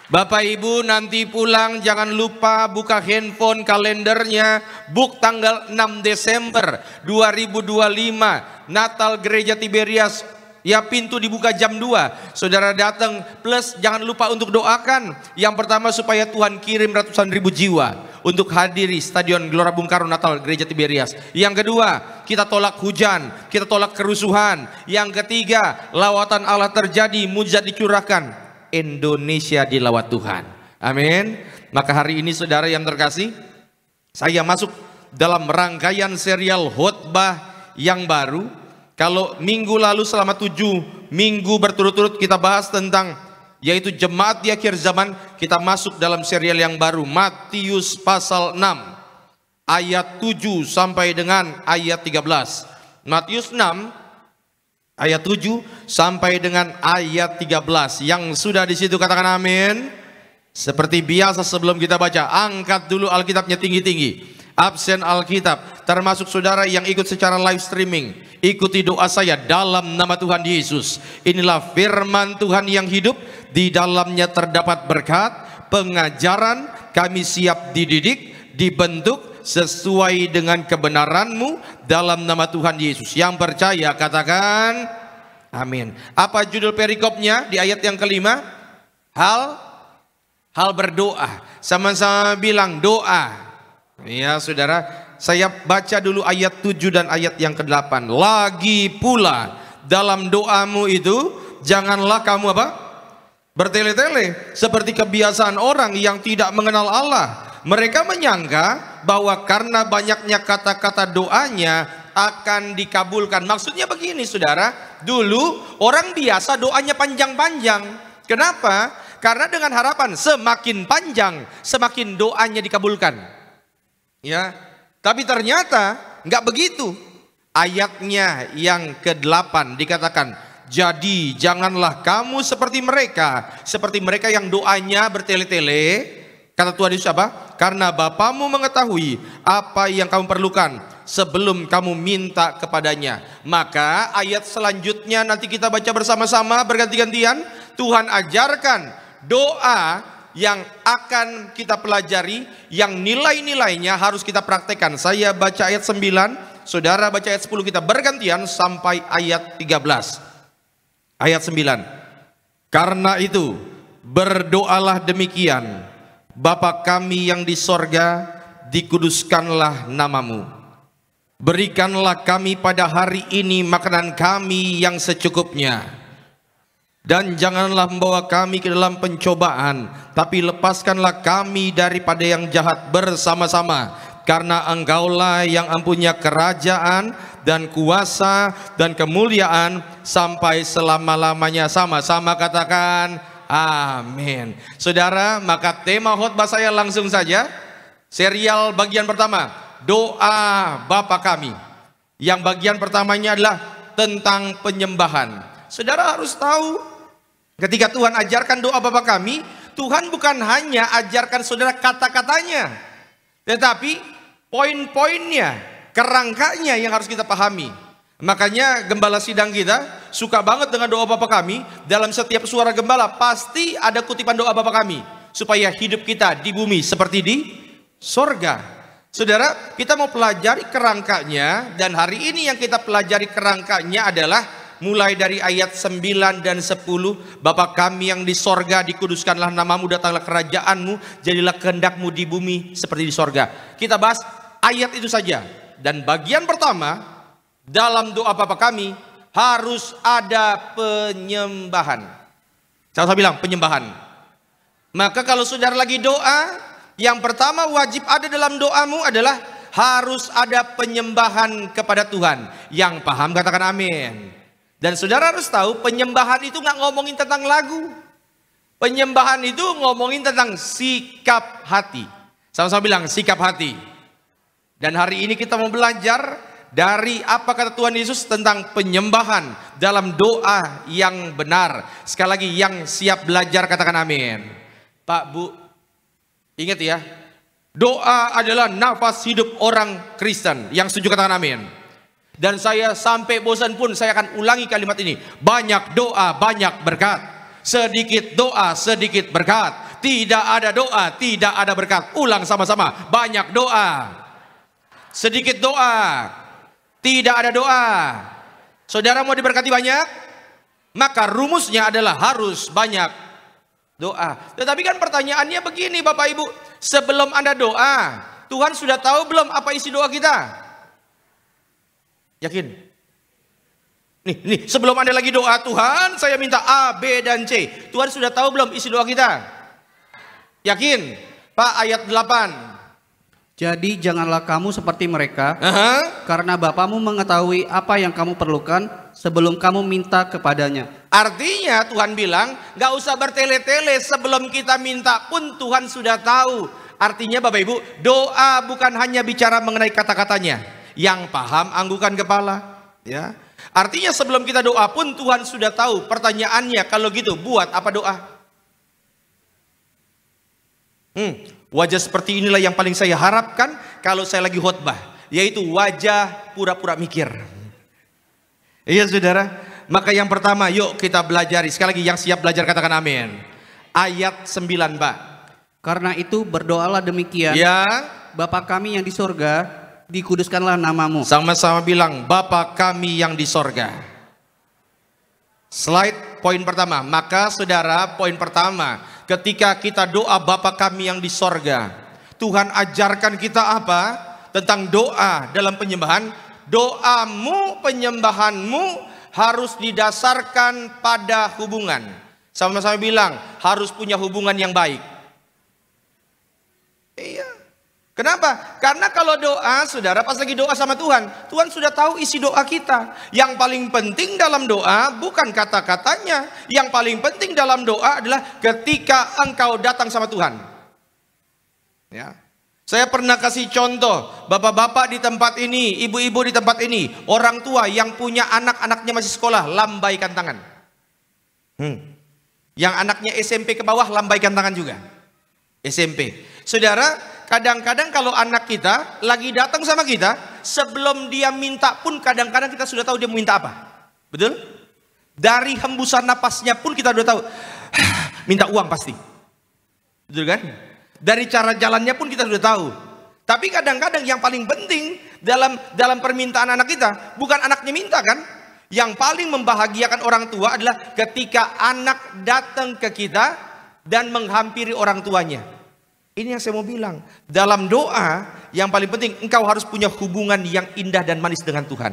Bapak Ibu nanti pulang jangan lupa buka handphone kalendernya, book tanggal 6 Desember 2025 Natal Gereja Tiberias. Ya, pintu dibuka jam 2. Saudara datang, plus jangan lupa untuk doakan. Yang pertama supaya Tuhan kirim ratusan ribu jiwa untuk hadiri Stadion Gelora Bung Karno Natal Gereja Tiberias. Yang kedua, kita tolak hujan, kita tolak kerusuhan. Yang ketiga, lawatan Allah terjadi, mujizat dicurahkan. Indonesia dilawat Tuhan. Amin. Maka hari ini saudara yang terkasih, saya masuk dalam rangkaian serial khotbah yang baru. Kalau minggu lalu selama 7 minggu berturut-turut kita bahas tentang yaitu jemaat di akhir zaman, kita masuk dalam serial yang baru, Matius pasal 6 ayat 7 sampai dengan ayat 13. Matius 6 ayat 7 sampai dengan ayat 13. Yang sudah di situ katakan amin. Seperti biasa sebelum kita baca, angkat dulu Alkitabnya tinggi-tinggi. Absen Alkitab, termasuk saudara yang ikut secara live streaming, ikuti doa saya dalam nama Tuhan Yesus. Inilah firman Tuhan yang hidup, di dalamnya terdapat berkat, pengajaran, kami siap dididik, dibentuk sesuai dengan kebenaran-Mu dalam nama Tuhan Yesus. Yang percaya katakan Amin. Apa judul perikopnya di ayat yang kelima? Hal berdoa. Sama-sama bilang doa. Ya saudara, saya baca dulu ayat 7 dan ayat yang ke-8. Lagi pula dalam doamu itu janganlah kamu apa? Bertele-tele seperti kebiasaan orang yang tidak mengenal Allah. Mereka menyangka bahwa karena banyaknya kata-kata doanya akan dikabulkan. Maksudnya begini saudara, dulu orang biasa doanya panjang-panjang. Kenapa? Karena dengan harapan semakin panjang semakin doanya dikabulkan. Ya, tapi ternyata nggak begitu. Ayatnya yang ke-8 dikatakan, jadi janganlah kamu seperti mereka yang doanya bertele-tele. Kata Tuhan Yesus apa? Karena Bapamu mengetahui apa yang kamu perlukan sebelum kamu minta kepadanya. Maka ayat selanjutnya nanti kita baca bersama-sama berganti-gantian. Tuhan ajarkan doa yang akan kita pelajari, yang nilai-nilainya harus kita praktekkan. Saya baca ayat 9, saudara baca ayat 10, kita bergantian sampai ayat 13. Ayat 9. Karena itu berdoalah demikian, Bapa kami yang di sorga, dikuduskanlah namamu. Berikanlah kami pada hari ini makanan kami yang secukupnya. Dan janganlah membawa kami ke dalam pencobaan, tapi lepaskanlah kami daripada yang jahat bersama-sama. Karena Engkaulah yang mempunyai kerajaan dan kuasa dan kemuliaan sampai selama-lamanya. Sama-sama katakan amin. Saudara, maka tema khotbah saya langsung saja. Serial bagian pertama, doa Bapa kami. Yang bagian pertamanya adalah tentang penyembahan. Saudara harus tahu, ketika Tuhan ajarkan doa Bapa kami, Tuhan bukan hanya ajarkan saudara kata-katanya, tetapi poin-poinnya, kerangkanya yang harus kita pahami. Makanya gembala sidang kita suka banget dengan doa Bapa kami. Dalam setiap suara gembala pasti ada kutipan doa Bapa kami, supaya hidup kita di bumi seperti di sorga. Saudara, kita mau pelajari kerangkanya, dan hari ini yang kita pelajari kerangkanya adalah mulai dari ayat 9 dan 10. Bapa kami yang di sorga, dikuduskanlah namamu, datanglah kerajaanmu, jadilah kehendakmu di bumi seperti di sorga. Kita bahas ayat itu saja. Dan bagian pertama, dalam doa Bapa kami harus ada penyembahan. Saya bilang penyembahan. Maka kalau saudara lagi doa, yang pertama wajib ada dalam doamu adalah harus ada penyembahan kepada Tuhan. Yang paham katakan amin. Dan saudara harus tahu, penyembahan itu nggak ngomongin tentang lagu. Penyembahan itu ngomongin tentang sikap hati. Sama-sama bilang sikap hati. Dan hari ini kita mau belajar dari apa kata Tuhan Yesus tentang penyembahan dalam doa yang benar. Sekali lagi, yang siap belajar katakan amin. Pak, Bu, ingat ya, doa adalah nafas hidup orang Kristen. Yang setuju katakan amin. Dan saya sampai bosan pun saya akan ulangi kalimat ini. Banyak doa, banyak berkat. Sedikit doa, sedikit berkat. Tidak ada doa, tidak ada berkat. Ulang sama-sama. Banyak doa, sedikit doa, tidak ada doa. Saudara mau diberkati banyak? Maka rumusnya adalah harus banyak doa. Tetapi kan pertanyaannya begini Bapak Ibu. Sebelum Anda doa, Tuhan sudah tahu belum apa isi doa kita? Yakin? Nih, sebelum Anda lagi doa, Tuhan saya minta A, B, dan C. Tuhan sudah tahu belum isi doa kita? Yakin? Pak, ayat 8. Jadi janganlah kamu seperti mereka, karena Bapamu mengetahui apa yang kamu perlukan sebelum kamu minta kepadanya. Artinya Tuhan bilang, gak usah bertele-tele, sebelum kita minta pun Tuhan sudah tahu. Artinya Bapak Ibu, doa bukan hanya bicara mengenai kata-katanya. Yang paham anggukan kepala, ya. Artinya sebelum kita doa pun Tuhan sudah tahu. Pertanyaannya, kalau gitu buat apa doa? Wajah seperti inilah yang paling saya harapkan kalau saya lagi khotbah, yaitu wajah pura-pura mikir. Iya saudara, maka yang pertama yuk kita belajari. Sekali lagi yang siap belajar katakan amin. Ayat 9 Pak. Karena itu berdoalah demikian, ya, Bapa kami yang di sorga, dikuduskanlah namamu. Sama-sama bilang, Bapa kami yang di sorga. Slide poin pertama. Maka saudara, poin pertama, ketika kita doa Bapa kami yang di sorga, Tuhan ajarkan kita apa? Tentang doa dalam penyembahan. Doamu, penyembahanmu harus didasarkan pada hubungan. Sama-sama bilang, harus punya hubungan yang baik. Iya. Kenapa? Karena kalau doa, saudara, pas lagi doa sama Tuhan, Tuhan sudah tahu isi doa kita. Yang paling penting dalam doa bukan kata-katanya. Yang paling penting dalam doa adalah ketika engkau datang sama Tuhan. Ya. Saya pernah kasih contoh, bapak-bapak di tempat ini, ibu-ibu di tempat ini, orang tua yang punya anak-anaknya masih sekolah, lambaikan tangan. Yang anaknya SMP ke bawah, lambaikan tangan juga. SMP. Saudara, kadang-kadang kalau anak kita lagi datang sama kita, sebelum dia minta pun kadang-kadang kita sudah tahu dia mau minta apa. Betul? Dari hembusan napasnya pun kita sudah tahu, minta uang pasti. Betul kan? Dari cara jalannya pun kita sudah tahu. Tapi kadang-kadang yang paling penting dalam permintaan anak kita, bukan anaknya minta kan? Yang paling membahagiakan orang tua adalah ketika anak datang ke kita dan menghampiri orang tuanya. Ini yang saya mau bilang. Dalam doa yang paling penting, engkau harus punya hubungan yang indah dan manis dengan Tuhan.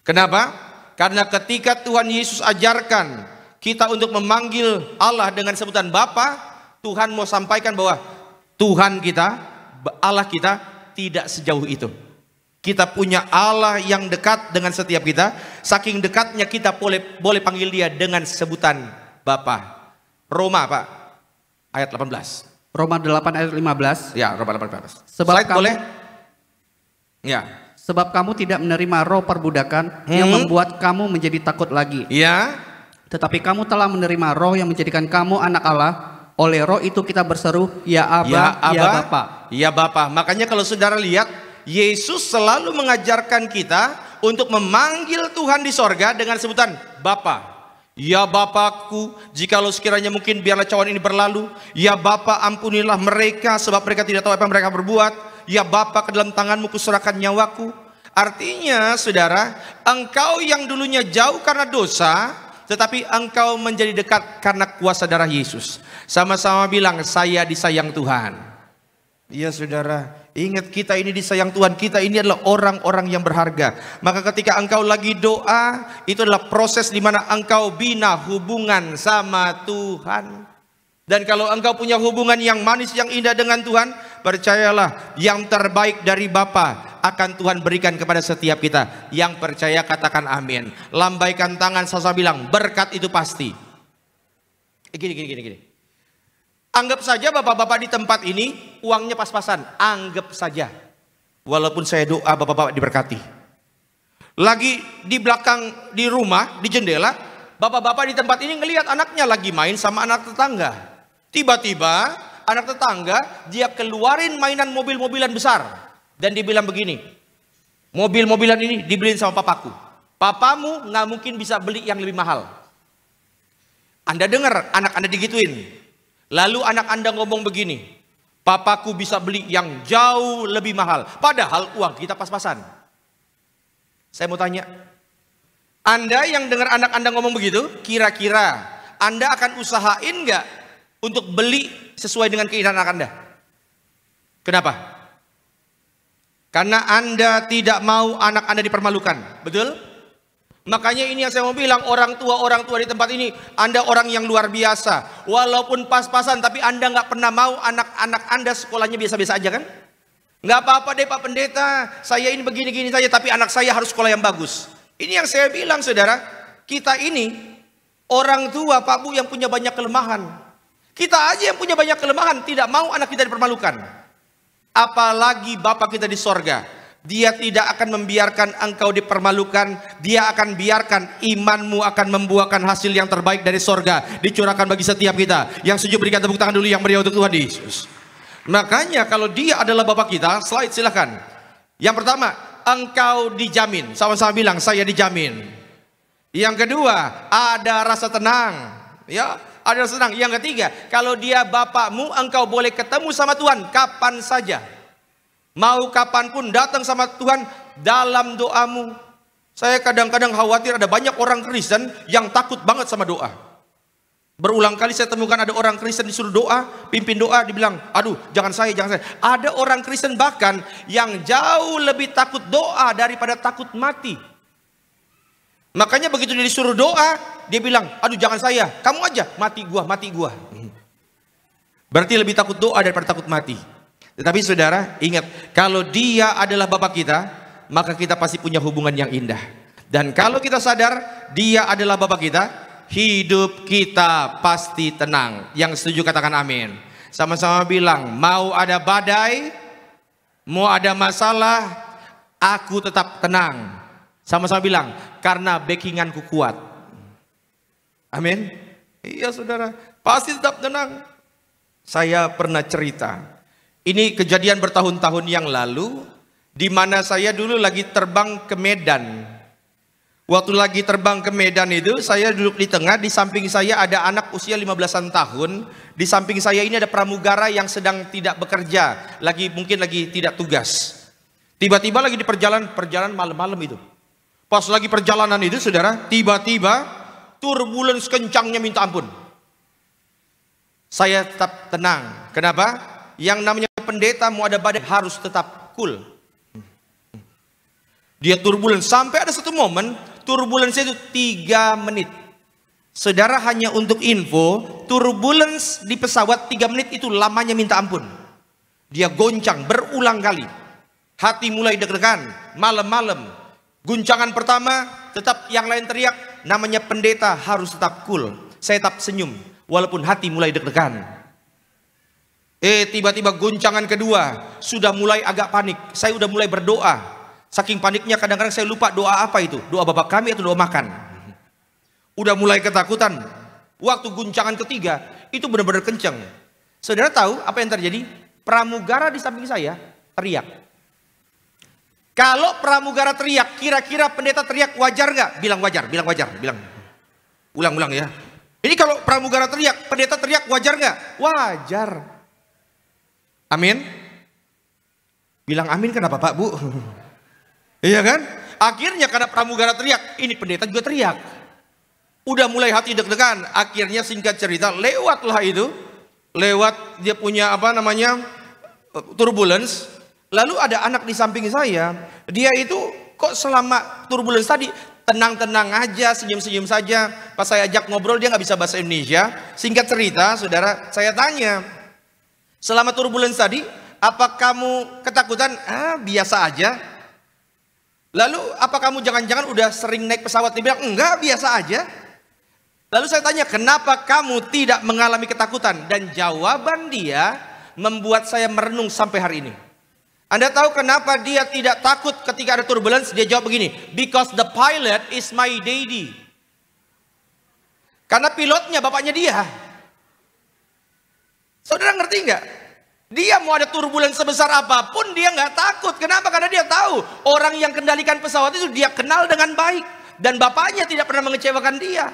Kenapa? Karena ketika Tuhan Yesus ajarkan kita untuk memanggil Allah dengan sebutan Bapa, Tuhan mau sampaikan bahwa Tuhan kita, Allah kita tidak sejauh itu. Kita punya Allah yang dekat dengan setiap kita. Saking dekatnya kita boleh panggil dia dengan sebutan Bapa. Roma Pak, ayat 18. Roma 8 ayat 15. Ya, Roma 8 Sebab slide kamu, boleh? Ya. Sebab kamu tidak menerima roh perbudakan yang membuat kamu menjadi takut lagi. Ya. Tetapi kamu telah menerima roh yang menjadikan kamu anak Allah. Oleh roh itu kita berseru, ya Aba, ya Bapa. Ya Bapa. Makanya kalau saudara lihat, Yesus selalu mengajarkan kita untuk memanggil Tuhan di sorga dengan sebutan Bapa. Ya Bapakku, jikalau sekiranya mungkin biarlah cawan ini berlalu. Ya Bapa, ampunilah mereka sebab mereka tidak tahu apa yang mereka berbuat. Ya Bapa, ke dalam tanganmu kuserahkan nyawaku. Artinya saudara, engkau yang dulunya jauh karena dosa, tetapi engkau menjadi dekat karena kuasa darah Yesus. Sama-sama bilang, saya disayang Tuhan. Iya saudara, ingat kita ini disayang Tuhan. Kita ini adalah orang-orang yang berharga. Maka ketika engkau lagi doa, itu adalah proses di mana engkau bina hubungan sama Tuhan. Dan kalau engkau punya hubungan yang manis, yang indah dengan Tuhan, percayalah, yang terbaik dari Bapa akan Tuhan berikan kepada setiap kita. Yang percaya katakan amin. Lambaikan tangan, saya bilang, berkat itu pasti. Gini. Anggap saja bapak-bapak di tempat ini uangnya pas-pasan. Anggap saja. Walaupun saya doa bapak-bapak diberkati. Lagi di belakang di rumah, di jendela, bapak-bapak di tempat ini ngelihat anaknya lagi main sama anak tetangga. Tiba-tiba anak tetangga dia keluarin mainan mobil-mobilan besar. Dan dia bilang begini, mobil-mobilan ini dibeliin sama papaku. Papamu nggak mungkin bisa beli yang lebih mahal. Anda dengar anak Anda digituin. Lalu anak Anda ngomong begini, papaku bisa beli yang jauh lebih mahal. Padahal uang kita pas-pasan. Saya mau tanya, Anda yang dengar anak Anda ngomong begitu, kira-kira Anda akan usahain nggak untuk beli sesuai dengan keinginan anak Anda? Kenapa? Karena Anda tidak mau anak Anda dipermalukan, betul? Makanya ini yang saya mau bilang, orang tua di tempat ini, Anda orang yang luar biasa. Walaupun pas-pasan, tapi Anda nggak pernah mau anak-anak Anda sekolahnya biasa-biasa aja kan? Nggak apa-apa deh Pak Pendeta, saya ini begini-gini saja, tapi anak saya harus sekolah yang bagus. Ini yang saya bilang saudara, kita ini orang tua Pak Bu yang punya banyak kelemahan. Kita aja yang punya banyak kelemahan, tidak mau anak kita dipermalukan. Apalagi Bapa kita di sorga. Dia tidak akan membiarkan engkau dipermalukan. Dia akan biarkan imanmu akan membuahkan hasil yang terbaik dari sorga. Dicurahkan bagi setiap kita. Yang setuju berikan tepuk tangan dulu yang meriah untuk Tuhan Yesus. Makanya kalau dia adalah Bapak kita, slide silahkan. Yang pertama, engkau dijamin. Sama-sama bilang, saya dijamin. Yang kedua, ada rasa tenang. Ya, ada rasa tenang. Yang ketiga, kalau dia Bapakmu, engkau boleh ketemu sama Tuhan kapan saja. Mau kapanpun datang sama Tuhan dalam doamu. Saya kadang-kadang khawatir ada banyak orang Kristen yang takut banget sama doa. Berulang kali saya temukan ada orang Kristen disuruh doa, pimpin doa, dibilang, aduh jangan saya, jangan saya. Ada orang Kristen bahkan yang jauh lebih takut doa daripada takut mati. Makanya begitu dia disuruh doa, dia bilang, aduh jangan saya, kamu aja, mati gua. Berarti lebih takut doa daripada takut mati. Tetapi saudara, ingat, kalau dia adalah Bapa kita, maka kita pasti punya hubungan yang indah. Dan kalau kita sadar dia adalah Bapa kita, hidup kita pasti tenang. Yang setuju katakan amin. Sama-sama bilang, mau ada badai, mau ada masalah, aku tetap tenang. Sama-sama bilang, karena backinganku kuat. Amin. Iya saudara, pasti tetap tenang. Saya pernah cerita, ini kejadian bertahun-tahun yang lalu, di mana saya dulu lagi terbang ke Medan. Waktu lagi terbang ke Medan itu, saya duduk di tengah, di samping saya ada anak usia 15-an tahun, di samping saya ini ada pramugara yang sedang tidak bekerja, mungkin lagi tidak tugas. Tiba-tiba lagi di perjalanan malam-malam itu. Pas lagi perjalanan itu saudara, tiba-tiba turbulence kencangnya minta ampun. Saya tetap tenang. Kenapa? Yang namanya pendeta mau ada badai harus tetap cool. Dia turbulence sampai ada satu momen turbulence itu 3 menit. Saudara, hanya untuk info, turbulence di pesawat 3 menit itu lamanya minta ampun. Dia goncang berulang kali. Hati mulai deg-degan, malam-malam. Guncangan pertama, tetap yang lain teriak, namanya pendeta harus tetap cool. Saya tetap senyum, walaupun hati mulai deg-degan. Tiba-tiba guncangan kedua, sudah mulai agak panik. Saya udah mulai berdoa. Saking paniknya kadang-kadang saya lupa doa apa itu. Doa Bapa Kami atau doa makan. Udah mulai ketakutan. Waktu guncangan ketiga, itu benar-benar kencang. Saudara tahu apa yang terjadi? Pramugara di samping saya teriak. Kalau pramugara teriak, kira-kira pendeta teriak wajar nggak? Bilang wajar, bilang wajar, bilang. Ulang-ulang ya. Ini kalau pramugara teriak, pendeta teriak wajar nggak? Wajar. Amin. Bilang amin kenapa Pak Bu? Iya kan? Akhirnya karena pramugara teriak, ini pendeta juga teriak. Udah mulai hati deg-degan. Akhirnya singkat cerita, lewatlah itu. Lewat dia punya apa namanya? Turbulence. Lalu ada anak di samping saya. Dia itu kok selama turbulence tadi tenang-tenang aja, senyum-senyum saja. Pas saya ajak ngobrol dia nggak bisa bahasa Indonesia. Singkat cerita, saudara, saya tanya, selama turbulence tadi, apa kamu ketakutan? Biasa aja. Lalu apa kamu jangan-jangan udah sering naik pesawat? Dia bilang enggak, biasa aja. Lalu saya tanya, kenapa kamu tidak mengalami ketakutan? Dan jawaban dia membuat saya merenung sampai hari ini. Anda tahu kenapa dia tidak takut ketika ada turbulence? Dia jawab begini, because the pilot is my daddy. Karena pilotnya bapaknya dia. Saudara ngerti nggak? Dia mau ada turbulence sebesar apapun dia nggak takut. Kenapa? Karena dia tahu orang yang kendalikan pesawat itu dia kenal dengan baik. Dan bapaknya tidak pernah mengecewakan dia.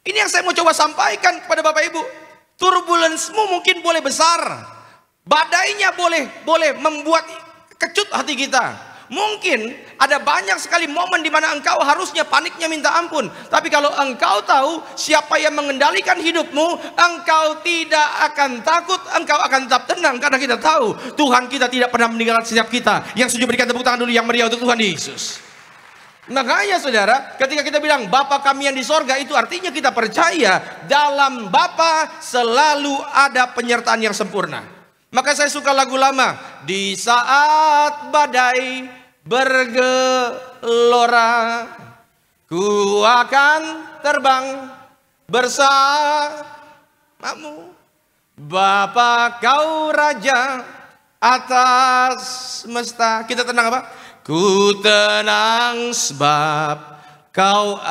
Ini yang saya mau coba sampaikan kepada Bapak Ibu. Turbulence-mu mungkin boleh besar. Badainya boleh membuat kecut hati kita. Mungkin ada banyak sekali momen di mana engkau harusnya paniknya minta ampun. Tapi kalau engkau tahu siapa yang mengendalikan hidupmu, engkau tidak akan takut, engkau akan tetap tenang. Karena kita tahu Tuhan kita tidak pernah meninggalkan setiap kita. Yang setuju berikan tepuk tangan dulu yang meriah untuk Tuhan Yesus. Makanya saudara, ketika kita bilang Bapa Kami yang di sorga, itu artinya kita percaya dalam Bapa selalu ada penyertaan yang sempurna. Maka saya suka lagu lama, di saat badai bergelora, ku akan terbang bersamamu. Bapa Kau Raja atas semesta. Kita tenang apa? Ku tenang sebab Kau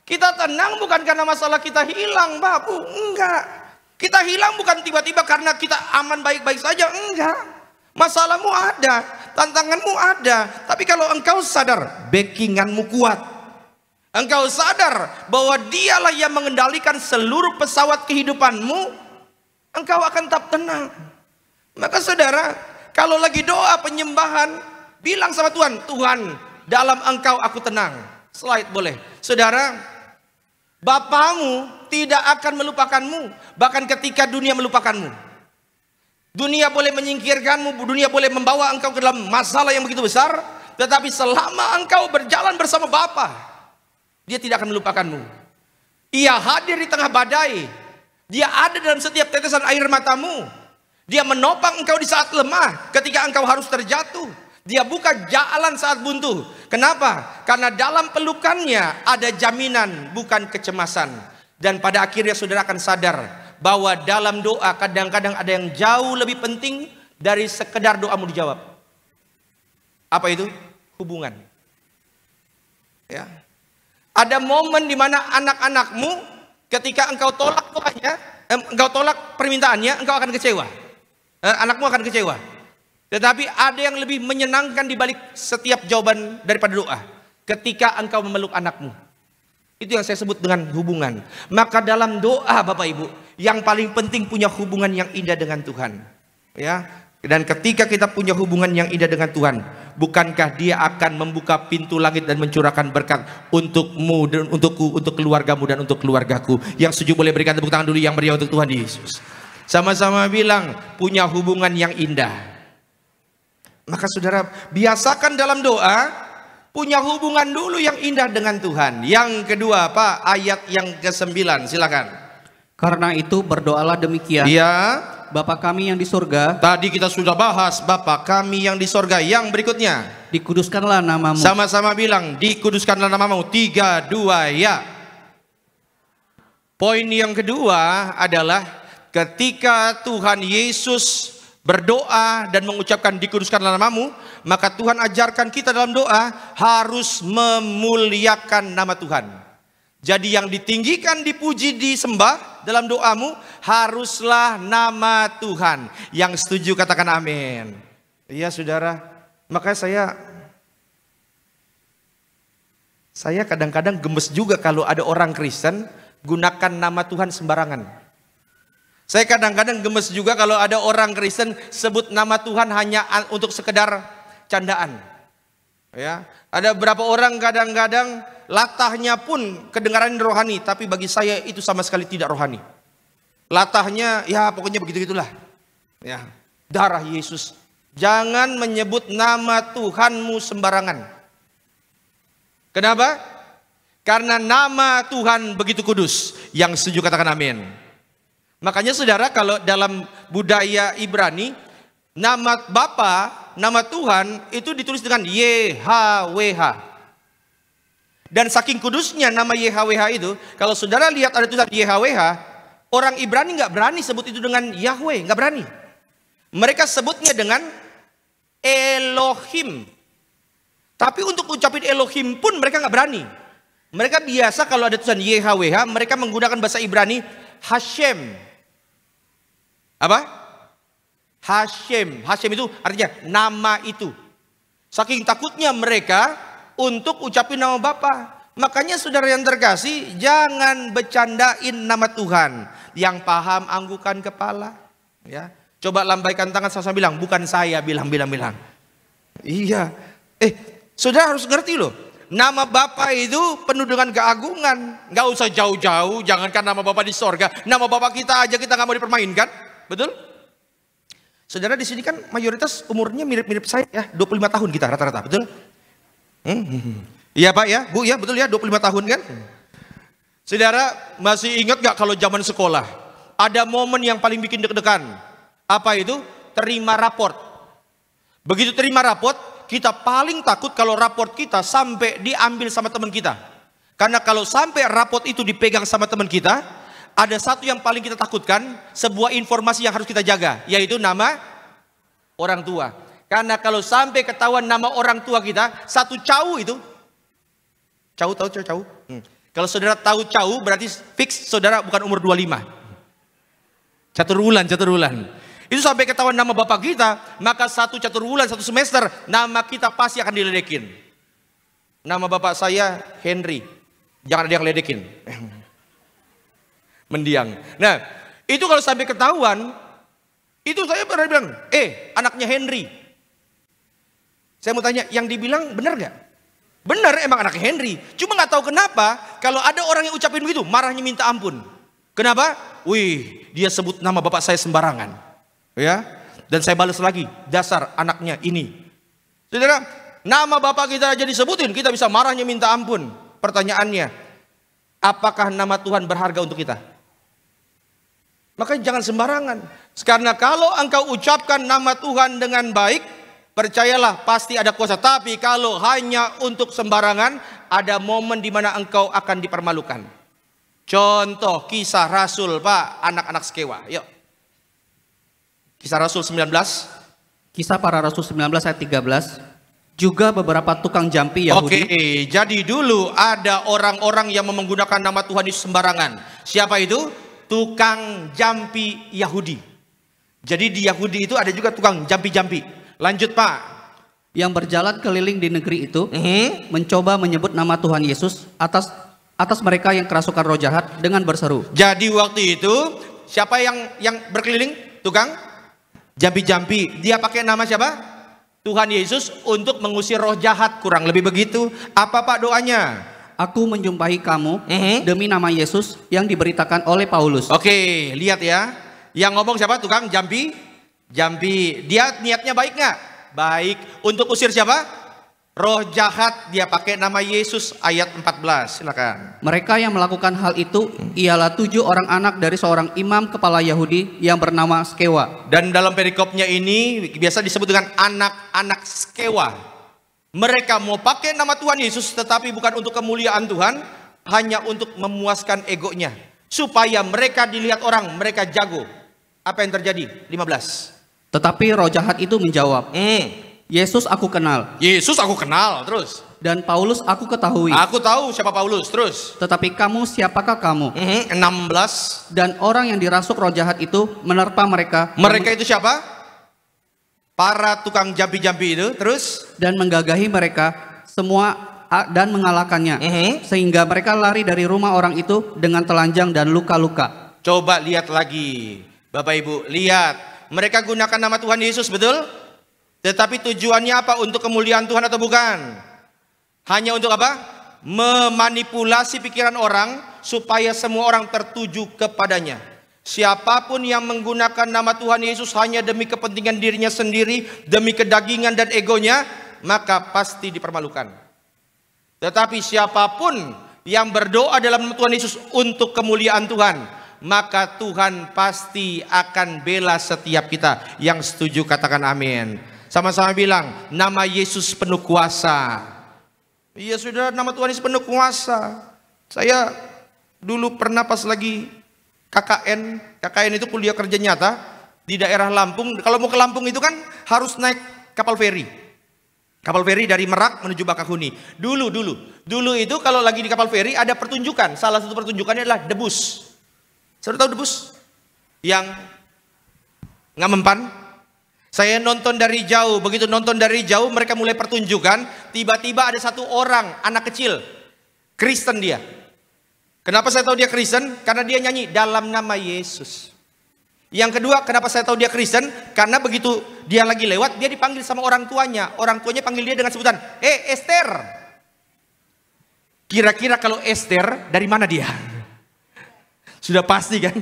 Kita tenang bukan karena masalah kita hilang, Bapak. Enggak. Kita hilang bukan tiba-tiba karena kita aman baik-baik saja. Enggak. Masalahmu ada, tantanganmu ada. Tapi kalau engkau sadar backinganmu kuat, engkau sadar bahwa dialah yang mengendalikan seluruh pesawat kehidupanmu, engkau akan tetap tenang. Maka saudara, kalau lagi doa penyembahan, bilang sama Tuhan, Tuhan dalam Engkau aku tenang. Slide boleh. Saudara, Bapamu tidak akan melupakanmu, bahkan ketika dunia melupakanmu. Dunia boleh menyingkirkanmu, dunia boleh membawa engkau ke dalam masalah yang begitu besar, tetapi selama engkau berjalan bersama Bapa, Dia tidak akan melupakanmu. Ia hadir di tengah badai. Dia ada dalam setiap tetesan air matamu. Dia menopang engkau di saat lemah, ketika engkau harus terjatuh. Dia buka jalan saat buntu. Kenapa? Karena dalam pelukannya ada jaminan, bukan kecemasan. Dan pada akhirnya saudara akan sadar bahwa dalam doa kadang-kadang ada yang jauh lebih penting dari sekedar doamu dijawab. Apa itu? Hubungan. Ya. Ada momen di mana anak-anakmu ketika engkau tolak doanya, engkau tolak permintaannya, engkau akan kecewa. Anakmu akan kecewa. Tetapi ada yang lebih menyenangkan di balik setiap jawaban daripada doa. Ketika engkau memeluk anakmu. Itu yang saya sebut dengan hubungan. Maka dalam doa Bapak Ibu, yang paling penting punya hubungan yang indah dengan Tuhan. Ya. Dan ketika kita punya hubungan yang indah dengan Tuhan, bukankah Dia akan membuka pintu langit dan mencurahkan berkat untukmu dan untukku, untuk keluargamu dan untuk keluargaku. Yang setuju boleh berikan tepuk tangan dulu yang meriah untuk Tuhan Yesus. Sama-sama bilang punya hubungan yang indah. Maka saudara, biasakan dalam doa punya hubungan dulu yang indah dengan Tuhan. Yang kedua, Pak, ayat yang ke-9, silakan. Karena itu berdoalah demikian. Iya. Bapa kami yang di surga. Tadi kita sudah bahas Bapa kami yang di surga. Yang berikutnya, dikuduskanlah namamu. Sama-sama bilang, dikuduskanlah namamu. 3, 2, ya. Poin yang kedua adalah ketika Tuhan Yesus berdoa dan mengucapkan dikuduskanlah namamu, maka Tuhan ajarkan kita dalam doa harus memuliakan nama Tuhan. Jadi yang ditinggikan, dipuji, disembah dalam doamu haruslah nama Tuhan. Yang setuju katakan amin. Iya saudara, makanya saya kadang-kadang gemes juga kalau ada orang Kristen gunakan nama Tuhan sembarangan. Saya kadang-kadang gemes juga kalau ada orang Kristen sebut nama Tuhan hanya untuk sekedar candaan. Ya, ada beberapa orang kadang-kadang latahnya pun kedengaran rohani, tapi bagi saya itu sama sekali tidak rohani. Latahnya ya pokoknya begitu-gitulah. Ya, darah Yesus. Jangan menyebut nama Tuhanmu sembarangan. Kenapa? Karena nama Tuhan begitu kudus. Yang setuju katakan amin. Makanya saudara, kalau dalam budaya Ibrani, nama Bapa, nama Tuhan itu ditulis dengan YHWH. Dan saking kudusnya nama YHWH itu, kalau saudara lihat ada tulisan YHWH, orang Ibrani nggak berani sebut itu dengan Yahweh, nggak berani. Mereka sebutnya dengan Elohim. Tapi untuk ucapin Elohim pun mereka nggak berani. Mereka biasa kalau ada tulisan YHWH, mereka menggunakan bahasa Ibrani Hashem. Apa? Hashem. Hashem itu artinya nama itu. Saking takutnya mereka untuk ucapin nama Bapa. Makanya saudara yang terkasih, jangan bercandain nama Tuhan. Yang paham anggukan kepala. Ya, coba lambaikan tangan sama bilang, bukan saya, bilang. Iya. Saudara harus ngerti loh. Nama Bapa itu penuh dengan keagungan. Nggak usah jauh-jauh, jangankan nama Bapa di sorga. Nama Bapa kita aja kita nggak mau dipermainkan. Betul? Saudara di sini kan mayoritas umurnya mirip-mirip saya ya, 25 tahun kita rata-rata, betul? Iya Pak ya, Bu ya, betul ya, 25 tahun kan? Saudara masih ingat gak kalau zaman sekolah ada momen yang paling bikin deg-degan? Apa itu? Terima raport. Begitu terima raport, kita paling takut kalau raport kita sampai diambil sama teman kita. Karena kalau sampai raport itu dipegang sama teman kita, ada satu yang paling kita takutkan, sebuah informasi yang harus kita jaga, yaitu nama orang tua. Karena kalau sampai ketahuan nama orang tua kita, satu cau itu, cau tahu cau? Kalau saudara tahu cau, berarti fix saudara bukan umur 25. Catur bulan. Itu sampai ketahuan nama bapak kita, maka satu catur bulan, satu semester, nama kita pasti akan diledekin. Nama bapak saya Henry, jangan ada yang ledekin. Mendiang. Nah, itu kalau sampai ketahuan, itu saya pernah bilang, anaknya Henry. Saya mau tanya, yang dibilang benar gak? Benar, emang anaknya Henry. Cuma nggak tahu kenapa kalau ada orang yang ucapin begitu, marahnya minta ampun. Kenapa? Wih, dia sebut nama bapak saya sembarangan. Ya, dan saya balas lagi, dasar anaknya ini. Saudara, nama bapak kita aja disebutin, kita bisa marahnya minta ampun. Pertanyaannya, apakah nama Tuhan berharga untuk kita? Makanya jangan sembarangan. Karena kalau engkau ucapkan nama Tuhan dengan baik, percayalah pasti ada kuasa. Tapi kalau hanya untuk sembarangan, ada momen di mana engkau akan dipermalukan. Contoh Kisah Rasul, Pak, anak-anak Skewa. Yuk. Kisah Rasul 19. Kisah Para Rasul 19 ayat 13. Juga beberapa tukang jampi Yahudi. Oke, jadi dulu ada orang-orang yang menggunakan nama Tuhan Yesus sembarangan. Siapa itu? Tukang jampi Yahudi. Jadi di Yahudi itu ada juga tukang jampi-jampi. Lanjut, Pak. Yang berjalan keliling di negeri itu mencoba menyebut nama Tuhan Yesus atas mereka yang kerasukan roh jahat dengan berseru. Jadi waktu itu siapa yang berkeliling? Tukang jampi-jampi. Dia pakai nama siapa? Tuhan Yesus untuk mengusir roh jahat, kurang lebih begitu. Apa Pak doanya? Aku menjumpai kamu demi nama Yesus yang diberitakan oleh Paulus. Oke, lihat ya. Yang ngomong siapa? Tukang jampi. Dia niatnya baik nggak? Baik. Untuk usir siapa? Roh jahat. Dia pakai nama Yesus. Ayat 14. Silakan. Mereka yang melakukan hal itu ialah 7 orang anak dari seorang imam kepala Yahudi yang bernama Skewa. Dan dalam perikopnya ini biasa disebut dengan anak-anak Skewa. Mereka mau pakai nama Tuhan Yesus tetapi bukan untuk kemuliaan Tuhan, hanya untuk memuaskan egonya. Supaya mereka dilihat orang, mereka jago. Apa yang terjadi? 15. Tetapi roh jahat itu menjawab, Yesus aku kenal. Yesus aku kenal, terus. Dan Paulus aku ketahui. Aku tahu siapa Paulus, terus. Tetapi kamu siapakah kamu? 16. Dan orang yang dirasuk roh jahat itu menerpa mereka. Mereka itu siapa? Para tukang jampi-jampi itu, terus. Dan menggagahi mereka semua dan mengalahkannya. Sehingga mereka lari dari rumah orang itu dengan telanjang dan luka-luka. Coba lihat lagi, Bapak Ibu, lihat. Mereka gunakan nama Tuhan Yesus, betul? Tetapi tujuannya apa? Untuk kemuliaan Tuhan atau bukan? Hanya untuk apa? Memanipulasi pikiran orang supaya semua orang tertuju kepadanya. Siapapun yang menggunakan nama Tuhan Yesus hanya demi kepentingan dirinya sendiri, demi kedagingan dan egonya, maka pasti dipermalukan. Tetapi siapapun yang berdoa dalam nama Tuhan Yesus untuk kemuliaan Tuhan, maka Tuhan pasti akan bela setiap kita. Yang setuju katakan amin. Sama-sama bilang, nama Yesus penuh kuasa. Iya saudara, nama Tuhan Yesus penuh kuasa. Saya dulu pernah pas lagi KKN itu kuliah kerja nyata di daerah Lampung. Kalau mau ke Lampung itu kan harus naik kapal feri. Kapal feri dari Merak menuju Bakahuni. Dulu itu kalau lagi di kapal feri ada pertunjukan. Salah satu pertunjukannya adalah debus. Saudara tahu debus? Yang nggak mempan. Saya nonton dari jauh. Begitu nonton dari jauh mereka mulai pertunjukan. Tiba-tiba ada satu orang anak kecil Kristen dia. Kenapa saya tahu dia Kristen? Karena dia nyanyi dalam nama Yesus. Yang kedua, kenapa saya tahu dia Kristen? Karena begitu dia lagi lewat, dia dipanggil sama orang tuanya. Orang tuanya panggil dia dengan sebutan, Esther. Kira-kira kalau Esther, dari mana dia? Sudah pasti kan?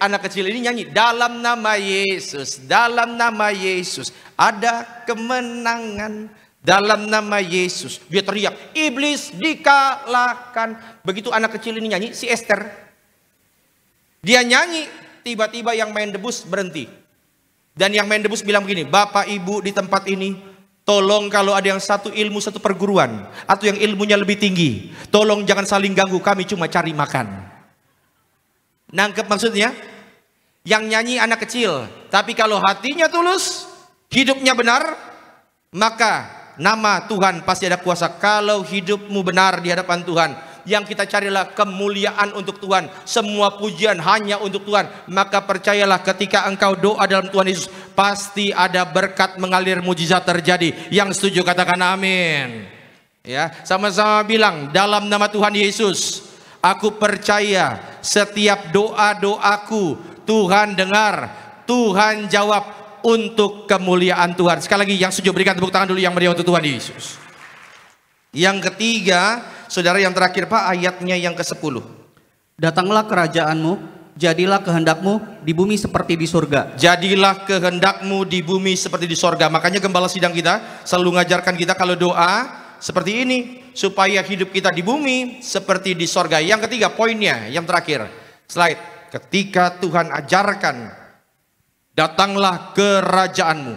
Anak kecil ini nyanyi, dalam nama Yesus, dalam nama Yesus, ada kemenangan. Dalam nama Yesus. Dia teriak, iblis dikalahkan. Begitu anak kecil ini nyanyi, si Esther, dia nyanyi, tiba-tiba yang main debus berhenti. Dan yang main debus bilang begini, Bapak Ibu di tempat ini, tolong kalau ada yang satu ilmu satu perguruan, atau yang ilmunya lebih tinggi, tolong jangan saling ganggu, kami cuma cari makan. Nangkep maksudnya? Yang nyanyi anak kecil, tapi kalau hatinya tulus, hidupnya benar, maka nama Tuhan pasti ada kuasa. Kalau hidupmu benar di hadapan Tuhan, yang kita carilah kemuliaan untuk Tuhan, semua pujian hanya untuk Tuhan, maka percayalah ketika engkau doa dalam Tuhan Yesus, pasti ada berkat mengalir, mujizat terjadi. Yang setuju katakan amin. Ya, sama-sama bilang, dalam nama Tuhan Yesus, aku percaya setiap doa-doaku Tuhan dengar, Tuhan jawab untuk kemuliaan Tuhan. Sekali lagi yang setuju berikan tepuk tangan dulu yang meriah untuk Tuhan Yesus. Yang ketiga, saudara, yang terakhir Pak, ayatnya yang ke-10. Datanglah kerajaanmu, jadilah kehendakmu di bumi seperti di surga. Jadilah kehendakmu di bumi seperti di sorga. Makanya gembala sidang kita selalu mengajarkan kita kalau doa seperti ini, supaya hidup kita di bumi seperti di sorga. Yang ketiga, poinnya yang terakhir slide. Ketika Tuhan ajarkan, datanglah kerajaanmu,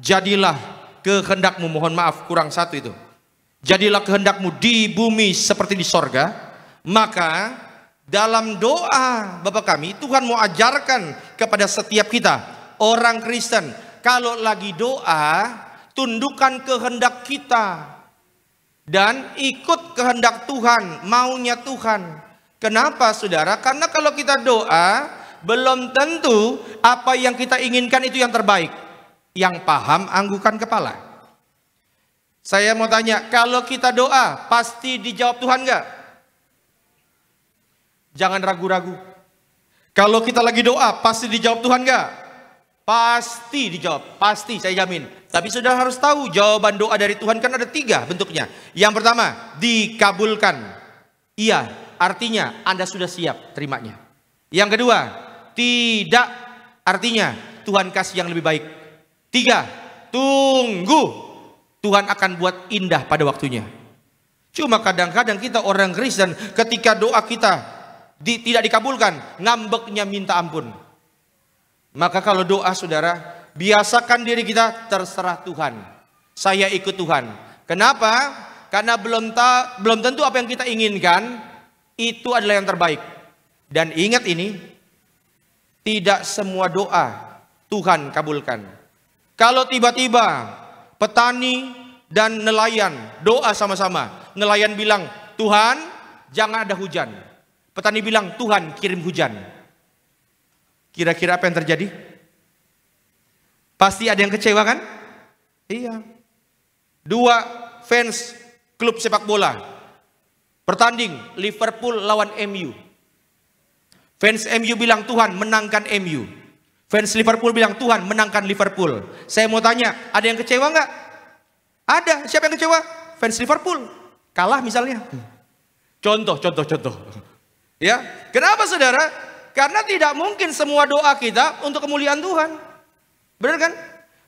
jadilah kehendakmu. Mohon maaf, kurang satu itu. Jadilah kehendakmu di bumi seperti di sorga. Maka dalam doa Bapa kami, Tuhan mau ajarkan kepada setiap kita, orang Kristen, kalau lagi doa, tundukkan kehendak kita dan ikut kehendak Tuhan, maunya Tuhan. Kenapa saudara? Karena kalau kita doa, belum tentu apa yang kita inginkan itu yang terbaik. Yang paham anggukan kepala. Saya mau tanya, kalau kita doa pasti dijawab Tuhan enggak? Jangan ragu-ragu. Kalau kita lagi doa pasti dijawab Tuhan enggak? Pasti dijawab, pasti, saya jamin. Tapi saudara harus tahu jawaban doa dari Tuhan kan ada 3 bentuknya. Yang pertama, dikabulkan. Iya, artinya Anda sudah siap terimanya. Yang kedua, tidak, artinya Tuhan kasih yang lebih baik. 3, tunggu. Tuhan akan buat indah pada waktunya. Cuma kadang-kadang kita orang Kristen, ketika doa kita tidak dikabulkan, ngambeknya minta ampun. Maka kalau doa saudara, biasakan diri kita terserah Tuhan. Saya ikut Tuhan. Kenapa? Karena belum tentu apa yang kita inginkan itu adalah yang terbaik. Dan ingat ini, tidak semua doa Tuhan kabulkan. Kalau tiba-tiba petani dan nelayan doa sama-sama. Nelayan bilang, Tuhan jangan ada hujan. Petani bilang, Tuhan kirim hujan. Kira-kira apa yang terjadi? Pasti ada yang kecewa kan? Iya. 2 fans klub sepak bola bertanding, Liverpool lawan MU. Fans MU bilang, Tuhan menangkan MU. Fans Liverpool bilang, Tuhan menangkan Liverpool. Saya mau tanya, ada yang kecewa nggak? Ada. Siapa yang kecewa? Fans Liverpool. Kalah misalnya. Contoh. Ya, kenapa saudara? Karena tidak mungkin semua doa kita untuk kemuliaan Tuhan. Benar kan?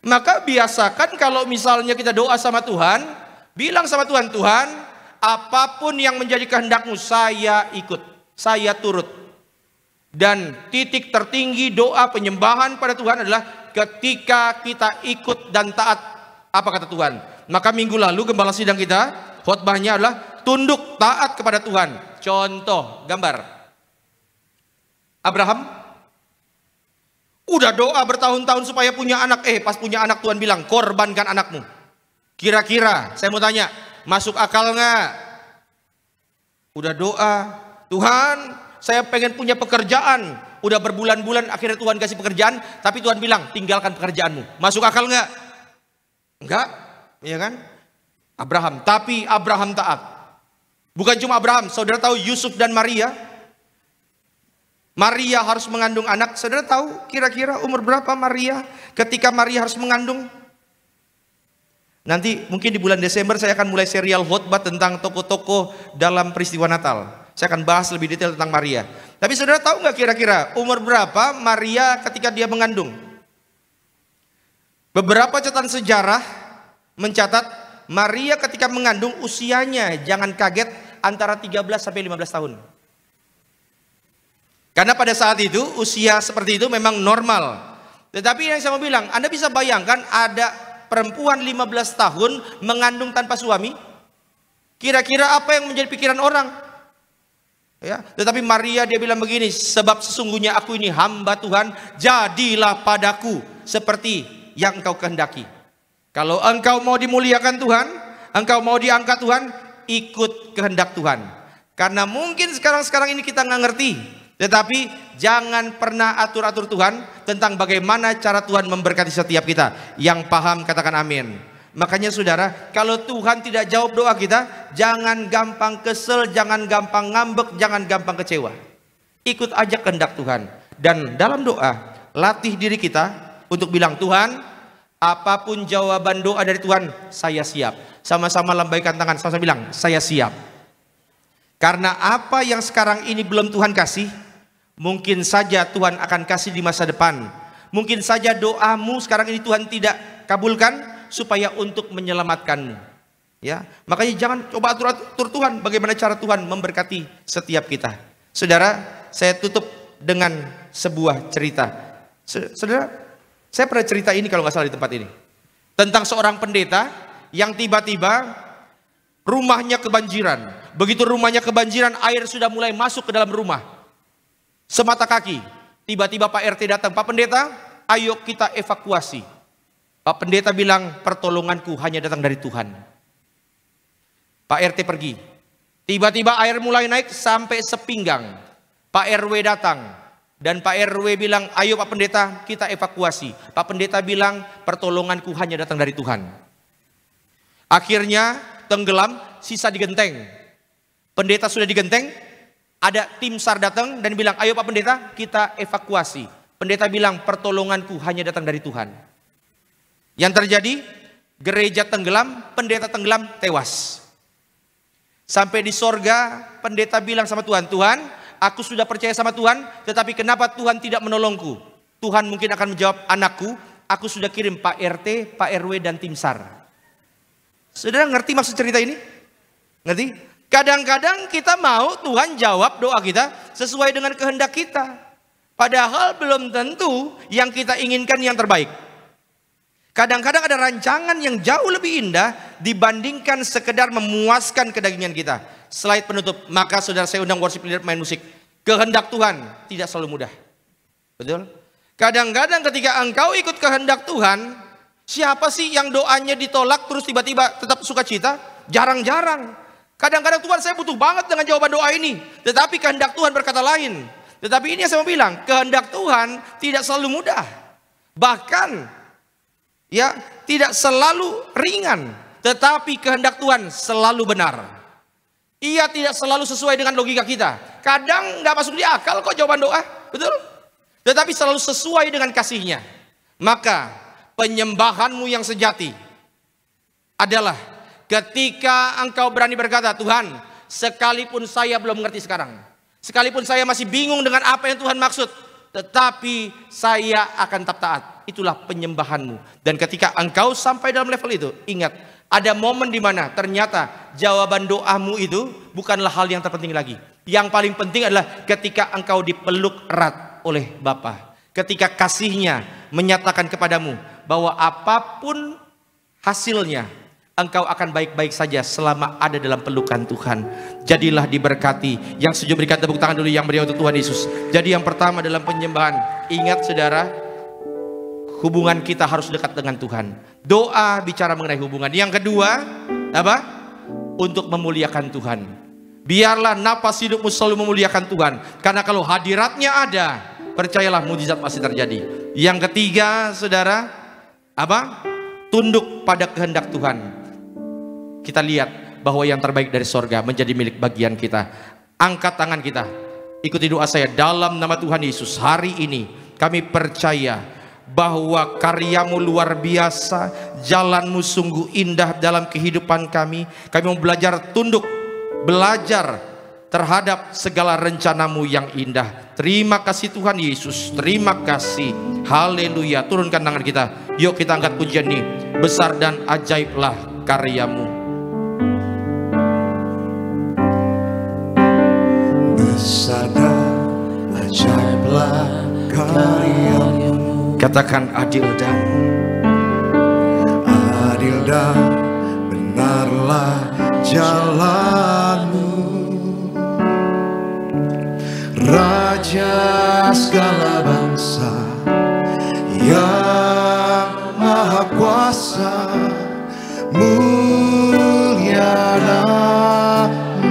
Maka biasakan kalau misalnya kita doa sama Tuhan, bilang sama Tuhan, Tuhan, apapun yang menjadi kehendakmu, saya ikut, saya turut. Dan titik tertinggi doa penyembahan pada Tuhan adalah ketika kita ikut dan taat apa kata Tuhan. Maka minggu lalu gembala sidang kita khotbahnya adalah tunduk taat kepada Tuhan. Contoh gambar, Abraham udah doa bertahun-tahun supaya punya anak, pas punya anak Tuhan bilang korbankan anakmu. Kira-kira saya mau tanya, masuk akal nggak? Udah doa, Tuhan saya pengen punya pekerjaan. Udah berbulan-bulan akhirnya Tuhan kasih pekerjaan. Tapi Tuhan bilang tinggalkan pekerjaanmu. Masuk akal nggak? Enggak, iya kan? Abraham, tapi Abraham taat. Bukan cuma Abraham, saudara tahu Yusuf dan Maria. Maria harus mengandung anak. Saudara tahu kira-kira umur berapa Maria ketika Maria harus mengandung? Nanti mungkin di bulan Desember saya akan mulai serial khotbah tentang tokoh-tokoh dalam peristiwa Natal. Saya akan bahas lebih detail tentang Maria. Tapi saudara tahu nggak kira-kira umur berapa Maria ketika dia mengandung? Beberapa catatan sejarah mencatat Maria ketika mengandung usianya, jangan kaget, antara 13 sampai 15 tahun. Karena pada saat itu usia seperti itu memang normal. Tetapi yang saya mau bilang, Anda bisa bayangkan ada perempuan 15 tahun mengandung tanpa suami? Kira-kira apa yang menjadi pikiran orang? Ya, tetapi Maria dia bilang begini, sebab sesungguhnya aku ini hamba Tuhan, jadilah padaku seperti yang engkau kehendaki. Kalau engkau mau dimuliakan Tuhan, engkau mau diangkat Tuhan, ikut kehendak Tuhan. Karena mungkin sekarang ini kita nggak ngerti, tetapi jangan pernah atur-atur Tuhan tentang bagaimana cara Tuhan memberkati setiap kita. Yang paham katakan amin. Makanya saudara, kalau Tuhan tidak jawab doa kita, jangan gampang kesel, jangan gampang ngambek, jangan gampang kecewa. Ikut aja kehendak Tuhan. Dan dalam doa, latih diri kita untuk bilang, Tuhan, apapun jawaban doa dari Tuhan, saya siap. Sama-sama lambaikan tangan, sama-sama bilang, saya siap. Karena apa yang sekarang ini belum Tuhan kasih, mungkin saja Tuhan akan kasih di masa depan. Mungkin saja doamu sekarang ini Tuhan tidak kabulkan supaya untuk menyelamatkanmu. Ya, makanya jangan coba atur Tuhan bagaimana cara Tuhan memberkati setiap kita. Saudara, saya tutup dengan sebuah cerita. Saudara, saya pernah cerita ini kalau nggak salah di tempat ini. Tentang seorang pendeta yang tiba-tiba rumahnya kebanjiran. Begitu rumahnya kebanjiran, air sudah mulai masuk ke dalam rumah. Semata kaki. Tiba-tiba Pak RT datang, Pak Pendeta, ayo kita evakuasi. Pak Pendeta bilang, pertolonganku hanya datang dari Tuhan. Pak RT pergi. Tiba-tiba air mulai naik sampai sepinggang. Pak RW datang. Dan Pak RW bilang, ayo Pak Pendeta, kita evakuasi. Pak Pendeta bilang, pertolonganku hanya datang dari Tuhan. Akhirnya tenggelam, sisa digenteng. Pendeta sudah digenteng, ada tim SAR datang dan bilang, ayo Pak Pendeta, kita evakuasi. Pendeta bilang, pertolonganku hanya datang dari Tuhan. Yang terjadi, gereja tenggelam, pendeta tenggelam, tewas. Sampai di sorga, pendeta bilang sama Tuhan, Tuhan, aku sudah percaya sama Tuhan, tetapi kenapa Tuhan tidak menolongku? Tuhan mungkin akan menjawab, anakku, aku sudah kirim Pak RT, Pak RW, dan tim SAR. Saudara ngerti maksud cerita ini? Ngerti? Kadang-kadang kita mau Tuhan jawab doa kita sesuai dengan kehendak kita. Padahal belum tentu yang kita inginkan yang terbaik. Kadang-kadang ada rancangan yang jauh lebih indah dibandingkan sekedar memuaskan kedagingan kita. Slide penutup, maka saudara saya undang worship leader main musik. Kehendak Tuhan tidak selalu mudah. Betul? Kadang-kadang ketika engkau ikut kehendak Tuhan, siapa sih yang doanya ditolak terus tiba-tiba tetap sukacita? Jarang-jarang. Kadang-kadang Tuhan saya butuh banget dengan jawaban doa ini. Tetapi kehendak Tuhan berkata lain. Tetapi ini yang saya mau bilang, kehendak Tuhan tidak selalu mudah. Bahkan ya, tidak selalu ringan, tetapi kehendak Tuhan selalu benar. Ia tidak selalu sesuai dengan logika kita. Kadang nggak masuk di akal kok jawaban doa, betul? Tetapi selalu sesuai dengan kasih-Nya. Maka penyembahanmu yang sejati adalah ketika engkau berani berkata, Tuhan, sekalipun saya belum mengerti sekarang, sekalipun saya masih bingung dengan apa yang Tuhan maksud, tetapi saya akan tetap taat. Itulah penyembahanmu. Dan ketika engkau sampai dalam level itu, ingat, ada momen di mana ternyata jawaban doamu itu bukanlah hal yang terpenting lagi. Yang paling penting adalah ketika engkau dipeluk erat oleh Bapa. Ketika kasih-Nya menyatakan kepadamu bahwa apapun hasilnya, engkau akan baik-baik saja selama ada dalam pelukan Tuhan. Jadilah diberkati. Yang setuju berikan tepuk tangan dulu yang meriah untuk Tuhan Yesus. Jadi yang pertama dalam penyembahan, ingat saudara, hubungan kita harus dekat dengan Tuhan. Doa bicara mengenai hubungan. Yang kedua, apa? Untuk memuliakan Tuhan. Biarlah napas hidupmu selalu memuliakan Tuhan. Karena kalau hadiratnya ada, percayalah mujizat masih terjadi. Yang ketiga, saudara, apa? Tunduk pada kehendak Tuhan. Kita lihat bahwa yang terbaik dari sorga menjadi milik bagian kita. Angkat tangan kita. Ikuti doa saya. Dalam nama Tuhan Yesus, hari ini kami percaya bahwa karyamu luar biasa, jalanmu sungguh indah dalam kehidupan kami. Kami mau belajar tunduk, belajar terhadap segala rencanamu yang indah. Terima kasih Tuhan Yesus, terima kasih. Haleluya. Turunkan tangan kita. Yuk kita angkat pujian ini. Besar dan ajaiblah karyamu. Besar dan ajaiblah karyamu. Katakan adil dan benarlah jalanmu, Raja segala bangsa yang maha kuasa, mulia namamu.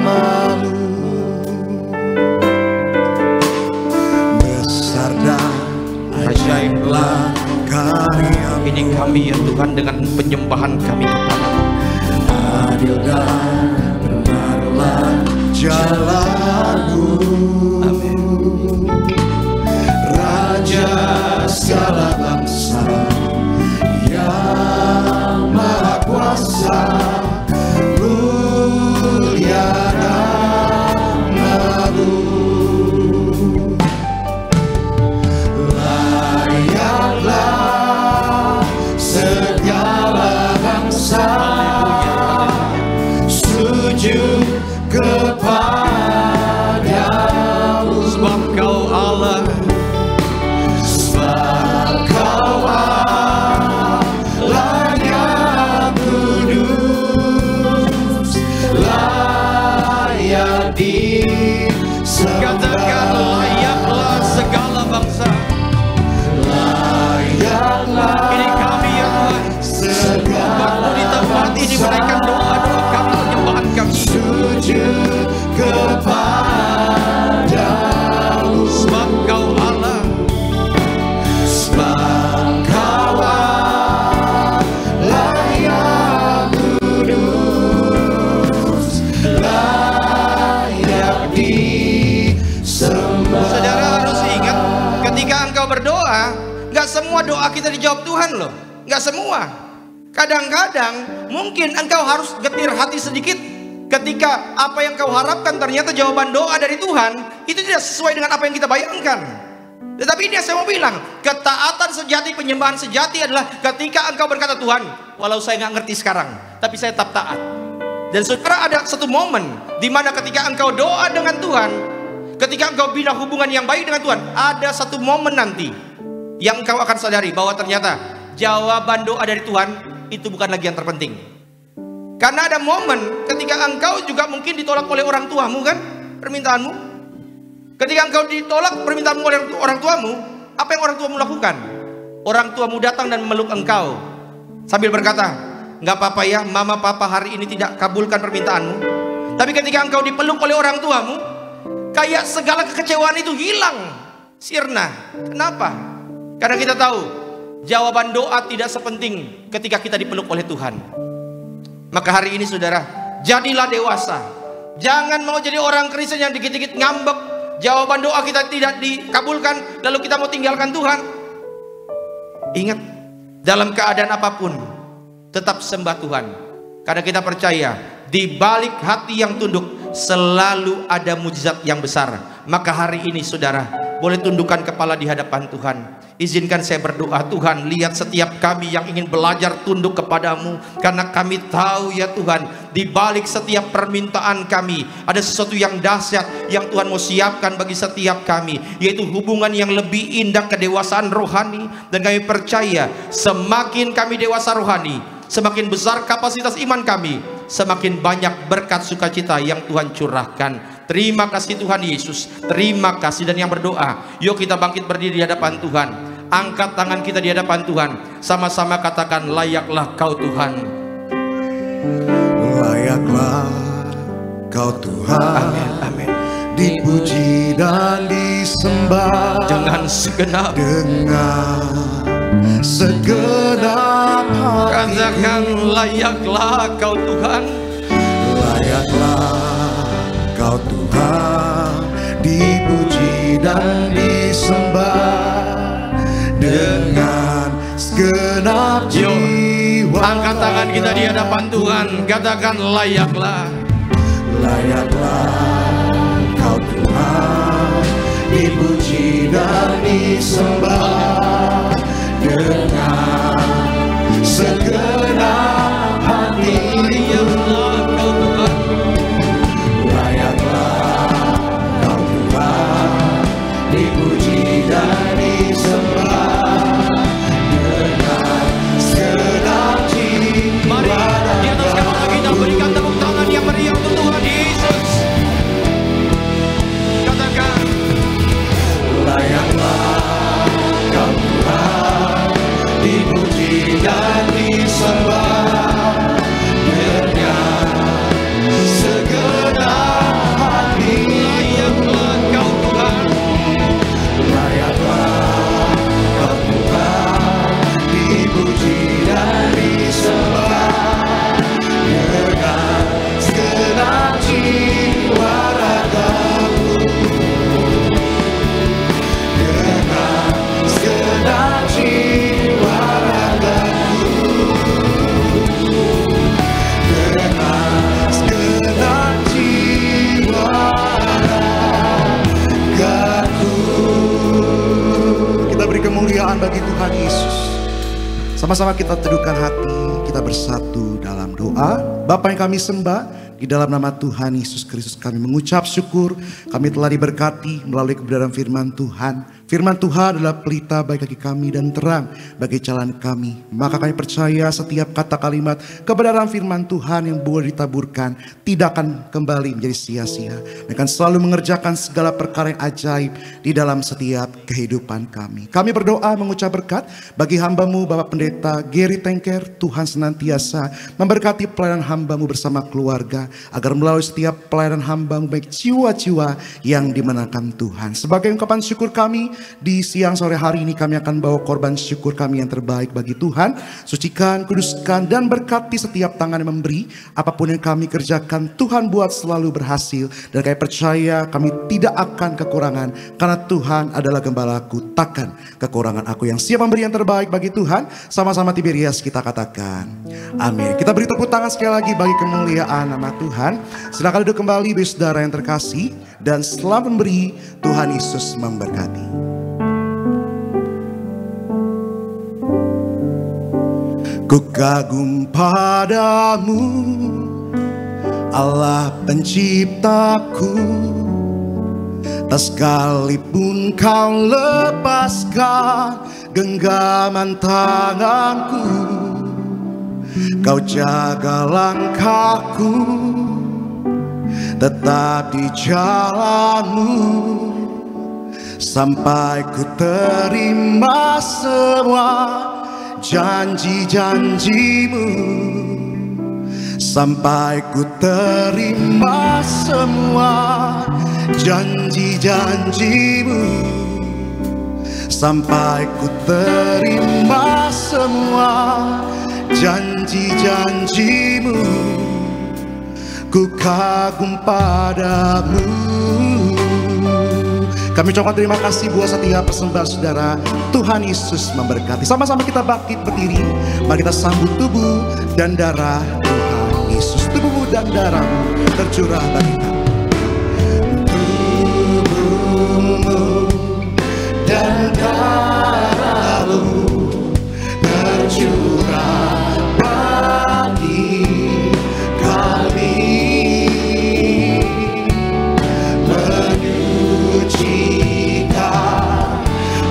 Besar dan ajaiblah karya. Ini kami ya Tuhan dengan penyembahan kami kepadamu. Adil dan benarlah jalanmu, Raja segala bangsa yang semua doa kita dijawab Tuhan loh. Nggak semua. Kadang-kadang mungkin engkau harus getir hati sedikit ketika apa yang kau harapkan ternyata jawaban doa dari Tuhan itu tidak sesuai dengan apa yang kita bayangkan. Tetapi ini yang saya mau bilang, ketaatan sejati, penyembahan sejati adalah ketika engkau berkata, Tuhan, walau saya nggak ngerti sekarang, tapi saya tetap taat. Dan saudara, ada satu momen di mana ketika engkau doa dengan Tuhan, ketika engkau bina hubungan yang baik dengan Tuhan, ada satu momen nanti yang engkau akan sadari bahwa ternyata jawaban doa dari Tuhan itu bukan lagi yang terpenting. Karena ada momen ketika engkau juga mungkin ditolak oleh orang tuamu kan, permintaanmu. Ketika engkau ditolak permintaanmu oleh orang tuamu, apa yang orang tuamu lakukan? Orang tuamu datang dan memeluk engkau sambil berkata, nggak apa-apa ya, mama papa hari ini tidak kabulkan permintaanmu. Tapi ketika engkau dipeluk oleh orang tuamu, kayak segala kekecewaan itu hilang, sirna. Kenapa? Karena kita tahu jawaban doa tidak sepenting ketika kita dipeluk oleh Tuhan. Maka hari ini saudara, jadilah dewasa. Jangan mau jadi orang Kristen yang dikit-dikit ngambek, jawaban doa kita tidak dikabulkan, lalu kita mau tinggalkan Tuhan. Ingat, dalam keadaan apapun tetap sembah Tuhan. Karena kita percaya di balik hati yang tunduk selalu ada mujizat yang besar. Maka hari ini saudara, boleh tundukkan kepala di hadapan Tuhan. Izinkan saya berdoa, Tuhan, lihat setiap kami yang ingin belajar tunduk kepadamu. Karena kami tahu ya Tuhan, di balik setiap permintaan kami ada sesuatu yang dahsyat yang Tuhan mau siapkan bagi setiap kami, yaitu hubungan yang lebih indah, kedewasaan rohani. Dan kami percaya semakin kami dewasa rohani, semakin besar kapasitas iman kami, semakin banyak berkat sukacita yang Tuhan curahkan. Terima kasih Tuhan Yesus, terima kasih. Dan yang berdoa, yuk kita bangkit berdiri di hadapan Tuhan, angkat tangan kita di hadapan Tuhan, sama-sama katakan, layaklah Kau Tuhan. Layaklah Kau Tuhan, amin, amin. dipuji dan disembah dengan segenap hati. Katakan, layaklah Kau Tuhan. Layaklah Kau Tuhan, dipuji dan disembah dengan segenap jiwa. Angkat tangan kita di hadapan Tuhan, katakan, layaklah. Layaklah Kau Tuhan, dipuji dan disembah dengan segenap hati. Layaklah Kau Tuhan. Layaklah Kau Tuhan, dipuji dan disembah dengan segenap jiwa. Mari di atas kepala kita berikan tepuk tangan yang meriah untuk Tuhan Yesus. Katakan, layaklah Kau Tuhan, dipuji dan disembah dengan segenap hati. layaklah Kau Tuhan. Layaklah Kau Tuhan, dipuji dan disembah dengan segenap jiwa ragaku, dengan segenap jiwa ragaku, dengan segenap jiwa ragaku. Kita beri kemuliaan bagi Tuhan Yesus. Sama-sama kita teduhkan hati, kita bersatu dalam doa. Bapa yang kami sembah, di dalam nama Tuhan Yesus Kristus kami mengucap syukur. Kami telah diberkati melalui kebenaran firman Tuhan. Firman Tuhan adalah pelita bagi kaki kami dan terang bagi jalan kami. Maka kami percaya setiap kata kalimat kebenaran firman Tuhan yang boleh ditaburkan tidak akan kembali menjadi sia-sia. Akan selalu mengerjakan segala perkara yang ajaib di dalam setiap kehidupan kami. Kami berdoa mengucap berkat bagi hamba-Mu Bapak Pendeta Gary Tengker. Tuhan senantiasa memberkati pelayanan hamba-Mu bersama keluarga, agar melalui setiap pelayanan hamba-Mu baik jiwa-jiwa yang dimenangkan Tuhan. Sebagai ungkapan syukur kami, di siang sore hari ini kami akan bawa korban syukur kami yang terbaik bagi Tuhan. Sucikan, kuduskan, dan berkati setiap tangan yang memberi. Apapun yang kami kerjakan, Tuhan buat selalu berhasil. Dan kami percaya kami tidak akan kekurangan, karena Tuhan adalah gembalaku, takkan kekurangan aku. Yang siap memberi yang terbaik bagi Tuhan, sama-sama Tiberias kita katakan amin. Kita beri tepuk tangan sekali lagi bagi kemuliaan nama Tuhan. Silakan duduk kembali bagi saudara yang terkasih, dan selamat memberi. Tuhan Yesus memberkati. Ku kagum padamu, Allah penciptaku. Tak sekalipun kau lepaskan genggaman tanganku, kau jaga langkahku, tetap di jalanmu, sampai ku terima semua janji-janjimu, sampai ku terima semua janji-janjimu, sampai ku terima semua janji-janjimu. Ku kagum padamu. Kami ucapkan terima kasih buat setiap persembahan saudara. Tuhan Yesus memberkati. Sama-sama kita bangkit berdiri. Mari kita sambut tubuh dan darah Tuhan Yesus. Tubuhmu dan darahmu tercurah bagi kami. Tubuhmu dan darahmu tercurah bagi kami, menyucikan,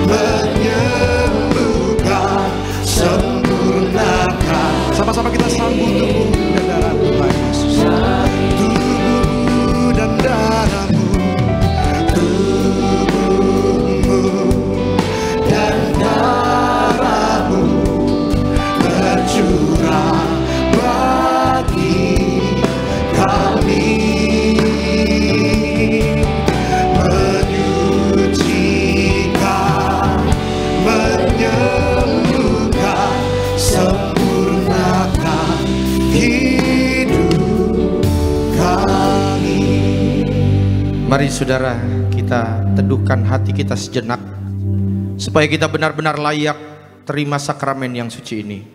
menyembuhkan, sempurnakan. Sama-sama kita sambut tubuh dan darah Tuhan Yesus. Tubuhmu dan darahmu, tubuhmu dan darahmu tercurah bagi kami, menyucikan, menyembuhkan, sempurnakan hidup kami. Mari saudara, kita teduhkan hati kita sejenak, supaya kita benar-benar layak terima sakramen yang suci ini.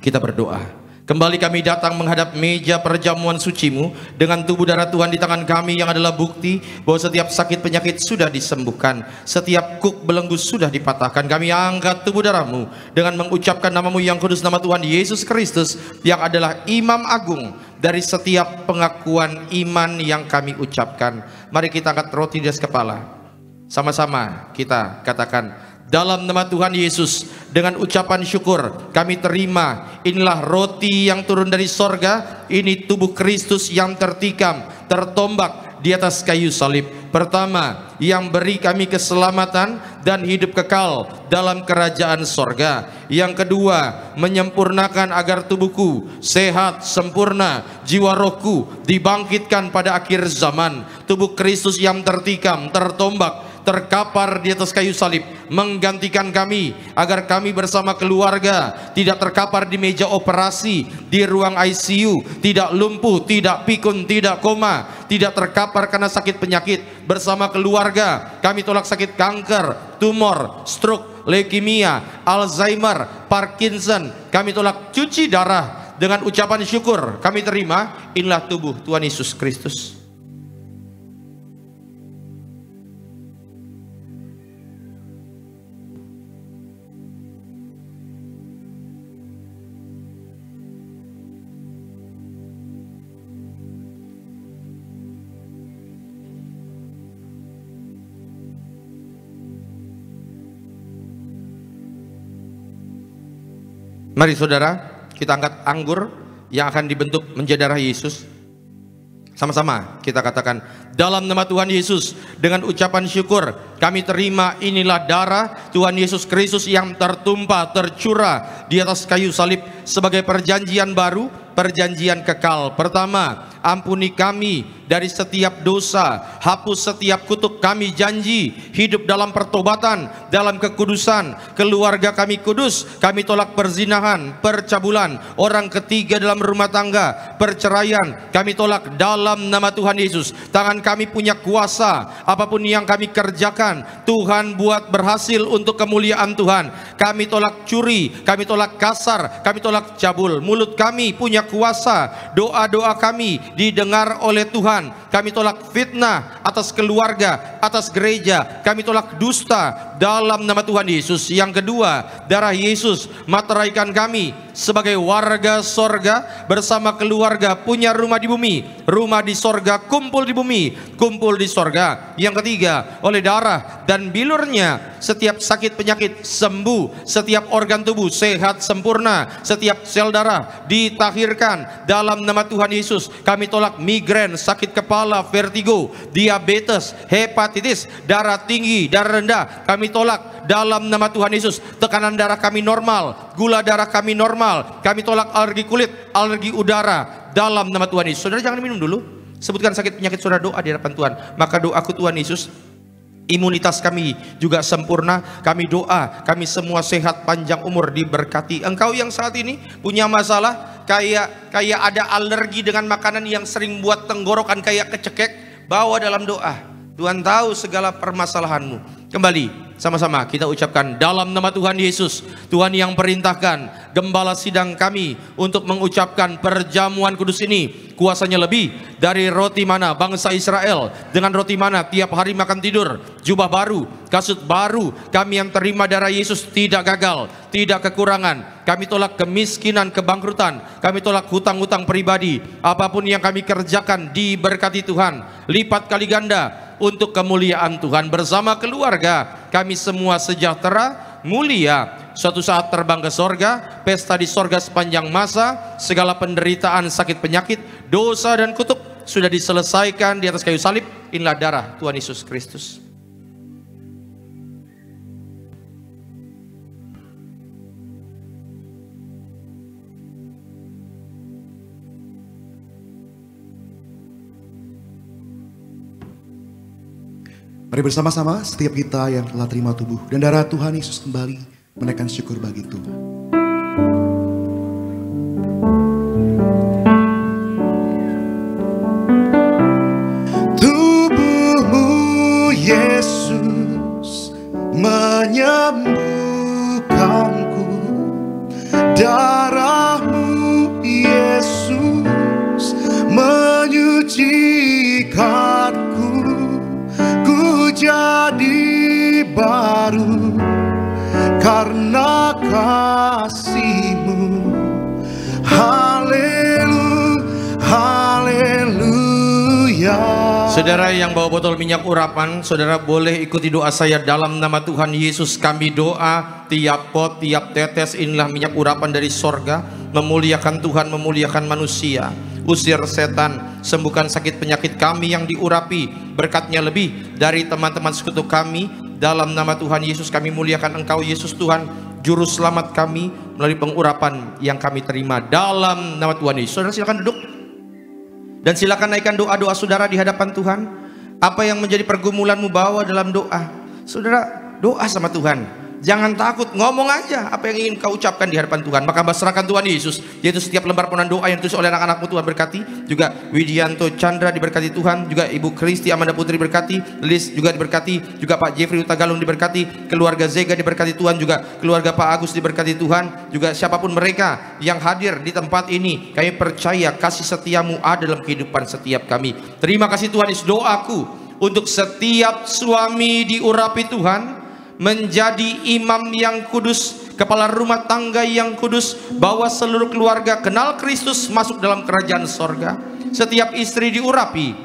Kita berdoa. Kembali kami datang menghadap meja perjamuan suci-Mu dengan tubuh darah Tuhan di tangan kami, yang adalah bukti bahwa setiap sakit penyakit sudah disembuhkan, setiap kuk belenggu sudah dipatahkan. Kami angkat tubuh darah-Mu dengan mengucapkan nama-Mu yang kudus, nama Tuhan Yesus Kristus, yang adalah Imam Agung dari setiap pengakuan iman yang kami ucapkan. Mari kita angkat roti di atas kepala. Sama-sama kita katakan, dalam nama Tuhan Yesus, dengan ucapan syukur kami terima, inilah roti yang turun dari sorga, ini tubuh Kristus yang tertikam, tertombak di atas kayu salib. Pertama, yang beri kami keselamatan dan hidup kekal dalam kerajaan sorga. Yang kedua, menyempurnakan agar tubuhku sehat, sempurna, jiwa rohku dibangkitkan pada akhir zaman. Tubuh Kristus yang tertikam, tertombak, terkapar di atas kayu salib, menggantikan kami agar kami bersama keluarga tidak terkapar di meja operasi, di ruang ICU, tidak lumpuh, tidak pikun, tidak koma, tidak terkapar karena sakit penyakit. Bersama keluarga kami tolak sakit kanker, tumor, stroke, leukemia, Alzheimer, Parkinson. Kami tolak cuci darah. Dengan ucapan syukur kami terima, inilah tubuh Tuhan Yesus Kristus. Mari saudara, kita angkat anggur yang akan dibentuk menjadi darah Yesus. Sama-sama kita katakan, dalam nama Tuhan Yesus, dengan ucapan syukur kami terima inilah darah Tuhan Yesus Kristus yang tertumpah, tercurah di atas kayu salib sebagai perjanjian baru, perjanjian kekal. Pertama, ampuni kami dari setiap dosa, hapus setiap kutuk. Kami janji hidup dalam pertobatan, dalam kekudusan. Keluarga kami kudus. Kami tolak perzinahan, percabulan, orang ketiga dalam rumah tangga, perceraian. Kami tolak dalam nama Tuhan Yesus. Tangan kami punya kuasa. Apapun yang kami kerjakan, Tuhan buat berhasil untuk kemuliaan Tuhan. Kami tolak curi, kami tolak kasar, kami tolak cabul. Mulut kami punya kuasa. Doa-doa kami didengar oleh Tuhan. Kami tolak fitnah atas keluarga, atas gereja. Kami tolak dusta dalam nama Tuhan Yesus. Yang kedua, darah Yesus materaikan kami sebagai warga sorga bersama keluarga, punya rumah di bumi, rumah di sorga, kumpul di bumi, kumpul di sorga. Yang ketiga, oleh darah dan bilurnya setiap sakit penyakit sembuh, setiap organ tubuh sehat sempurna, setiap sel darah ditahirkan dalam nama Tuhan Yesus. Kami tolak migrain, sakit kepala, vertigo, diabetes, hepatitis, darah tinggi, darah rendah. Kami tolak dalam nama Tuhan Yesus. Tekanan darah kami normal, gula darah kami normal. Kami tolak alergi kulit, alergi udara dalam nama Tuhan Yesus. Saudara jangan minum dulu. Sebutkan sakit penyakit saudara, doa di hadapan Tuhan. Maka doaku Tuhan Yesus, imunitas kami juga sempurna. Kami doa, kami semua sehat, panjang umur, diberkati. Engkau yang saat ini punya masalah, kayak ada alergi dengan makanan yang sering buat tenggorokan kayak kecekek, bawa dalam doa. Tuhan tahu segala permasalahanmu. Kembali sama-sama kita ucapkan dalam nama Tuhan Yesus. Tuhan yang perintahkan gembala sidang kami untuk mengucapkan perjamuan kudus ini. Kuasanya lebih dari roti mana bangsa Israel, dengan roti mana tiap hari makan tidur. Jubah baru, kasut baru. Kami yang terima darah Yesus tidak gagal, tidak kekurangan. Kami tolak kemiskinan, kebangkrutan. Kami tolak hutang-hutang pribadi. Apapun yang kami kerjakan diberkati Tuhan lipat kali ganda untuk kemuliaan Tuhan. Bersama keluarga kami semua sejahtera, mulia, suatu saat terbang ke sorga, pesta di sorga sepanjang masa. Segala penderitaan, sakit penyakit, dosa dan kutuk sudah diselesaikan di atas kayu salib. Inilah darah Tuhan Yesus Kristus. Mari bersama-sama setiap kita yang telah terima tubuh dan darah Tuhan Yesus kembali menaikkan syukur bagi Tuhan. Tubuhmu Yesus menyembuhkanku, darahmu Yesus menyucikanku. Jadi baru karena kasih-Mu. Haleluya. Saudara yang bawa botol minyak urapan, saudara boleh ikuti doa saya dalam nama Tuhan Yesus. Kami doa tiap pot, tiap tetes, inilah minyak urapan dari sorga, memuliakan Tuhan, memuliakan manusia. Usir setan, sembuhkan sakit penyakit kami yang diurapi, berkatnya lebih dari teman-teman sekutu kami. Dalam nama Tuhan Yesus kami muliakan Engkau Yesus Tuhan, Juru Selamat kami, melalui pengurapan yang kami terima dalam nama Tuhan Yesus. Saudara silakan duduk dan silakan naikkan doa-doa saudara di hadapan Tuhan. Apa yang menjadi pergumulanmu bawa dalam doa. Saudara doa sama Tuhan. Jangan takut, ngomong aja apa yang ingin kau ucapkan di hadapan Tuhan. Maka serahkan Tuhan Yesus, yaitu setiap lembar penuhan doa yang ditulis oleh anak-anakmu Tuhan berkati. Juga Widianto Chandra diberkati Tuhan. Juga Ibu Kristi Amanda Putri diberkati. Liz juga diberkati. Juga Pak Jeffrey Utagalung diberkati. Keluarga Zega diberkati Tuhan. Juga keluarga Pak Agus diberkati Tuhan. Juga siapapun mereka yang hadir di tempat ini, kami percaya kasih setiamu ada dalam kehidupan setiap kami. Terima kasih Tuhan Yesus. Doaku untuk setiap suami diurapi Tuhan, menjadi imam yang kudus, kepala rumah tangga yang kudus, bawa seluruh keluarga kenal Kristus masuk dalam kerajaan sorga. Setiap istri diurapi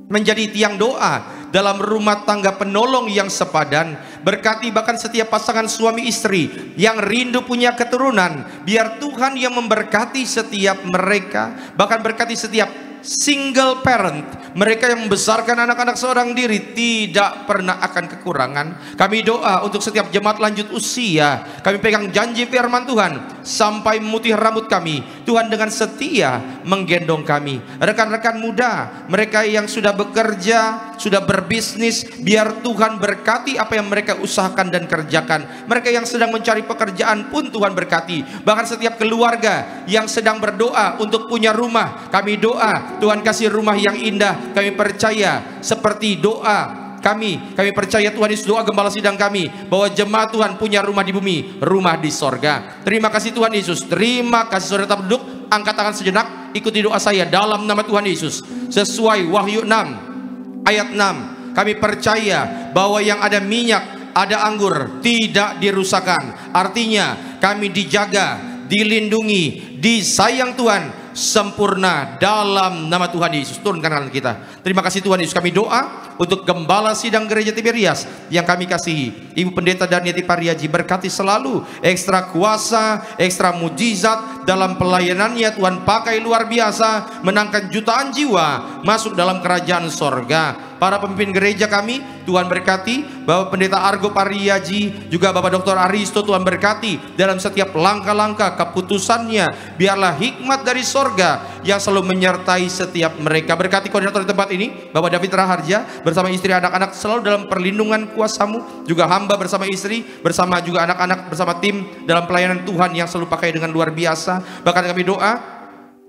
menjadi tiang doa dalam rumah tangga, penolong yang sepadan. Berkati bahkan setiap pasangan suami istri yang rindu punya keturunan, biar Tuhan yang memberkati setiap mereka. Bahkan berkati setiap single parent, mereka yang membesarkan anak-anak seorang diri, tidak pernah akan kekurangan. Kami doa untuk setiap jemaat lanjut usia, kami pegang janji firman Tuhan, sampai memutih rambut kami, Tuhan dengan setia menggendong kami. Rekan-rekan muda, mereka yang sudah bekerja, sudah berbisnis, biar Tuhan berkati apa yang mereka usahakan dan kerjakan. Mereka yang sedang mencari pekerjaan pun Tuhan berkati. Bahkan setiap keluarga yang sedang berdoa untuk punya rumah, kami doa Tuhan kasih rumah yang indah. Kami percaya seperti doa kami percaya Tuhan Yesus, doa gembala sidang kami, bahwa jemaat Tuhan punya rumah di bumi, rumah di sorga. Terima kasih Tuhan Yesus. Terima kasih. Saudara tetap duduk, angkat tangan sejenak, ikuti doa saya dalam nama Tuhan Yesus. Sesuai Wahyu 6 ayat 6, kami percaya bahwa yang ada minyak, ada anggur, tidak dirusakkan. Artinya kami dijaga, dilindungi, disayang Tuhan sempurna dalam nama Tuhan Yesus. Turunkan tangan kita. Terima kasih Tuhan Yesus. Kami doa untuk gembala sidang gereja Tiberias yang kami kasihi, Ibu Pendeta Daniati Pariaji, berkati selalu, ekstra kuasa, ekstra mujizat dalam pelayanannya. Tuhan pakai luar biasa, menangkan jutaan jiwa masuk dalam kerajaan sorga. Para pemimpin gereja kami, Tuhan berkati. Bapak Pendeta Argo Pariaji, juga Bapak Dr. Aristo, Tuhan berkati dalam setiap langkah-langkah keputusannya. Biarlah hikmat dari sorga yang selalu menyertai setiap mereka. Berkati koordinator di tempat ini, Bapak David Raharja, bersama istri, anak-anak, selalu dalam perlindungan kuasa-Mu. Juga hamba bersama istri, bersama juga anak-anak, bersama tim dalam pelayanan Tuhan yang selalu pakai dengan luar biasa. Bahkan kami doa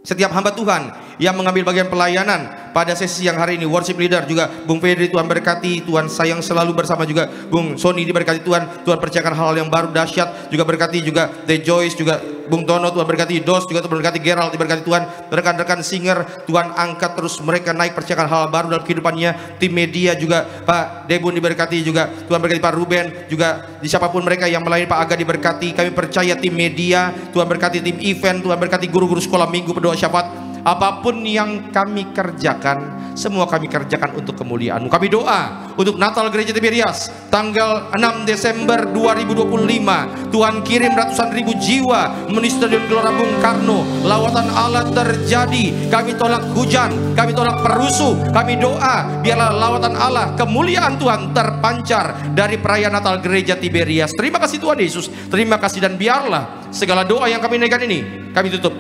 setiap hamba Tuhan yang mengambil bagian pelayanan pada sesi yang hari ini, worship leader juga Bung Fedri, Tuhan berkati, Tuhan sayang selalu, bersama juga Bung Sony diberkati Tuhan. Tuhan percayakan hal yang baru dahsyat, juga berkati juga The Joyce, juga Bung Tono, Tuhan berkati Dos, juga Tuhan berkati Gerald, diberkati Tuhan. Rekan-rekan singer, Tuhan angkat terus mereka naik, percayakan hal baru dalam kehidupannya. Tim media juga Pak Debun diberkati, juga Tuhan berkati Pak Ruben, juga di siapapun mereka yang melayani, Pak Aga diberkati. Kami percaya tim media, Tuhan berkati tim event, Tuhan berkati guru-guru sekolah minggu, berdoa syafaat. Apapun yang kami kerjakan, semua kami kerjakan untuk kemuliaan-Mu. Kami doa untuk Natal Gereja Tiberias tanggal 6 Desember 2025. Tuhan kirim ratusan ribu jiwa memenuhi Stadion Gelora Bung Karno. Lawatan Allah terjadi. Kami tolak hujan, kami tolak perusuh. Kami doa biarlah lawatan Allah, kemuliaan Tuhan terpancar dari perayaan Natal Gereja Tiberias. Terima kasih Tuhan Yesus. Terima kasih, dan biarlah segala doa yang kami naikkan ini, kami tutup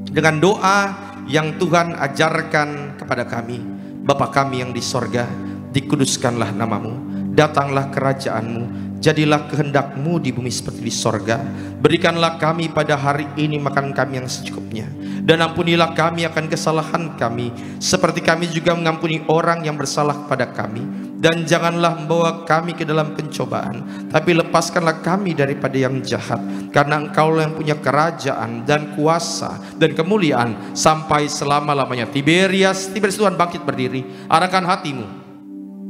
dengan doa yang Tuhan ajarkan kepada kami. Bapa kami yang di sorga, dikuduskanlah namamu, datanglah kerajaanmu, jadilah kehendak-Mu di bumi seperti di sorga. Berikanlah kami pada hari ini makanan kami yang secukupnya, dan ampunilah kami akan kesalahan kami, seperti kami juga mengampuni orang yang bersalah kepada kami. Dan janganlah membawa kami ke dalam pencobaan, tapi lepaskanlah kami daripada yang jahat. Karena Engkau yang punya kerajaan dan kuasa dan kemuliaan sampai selama-lamanya. Tiberias Tuhan bangkit berdiri, arahkan hatimu,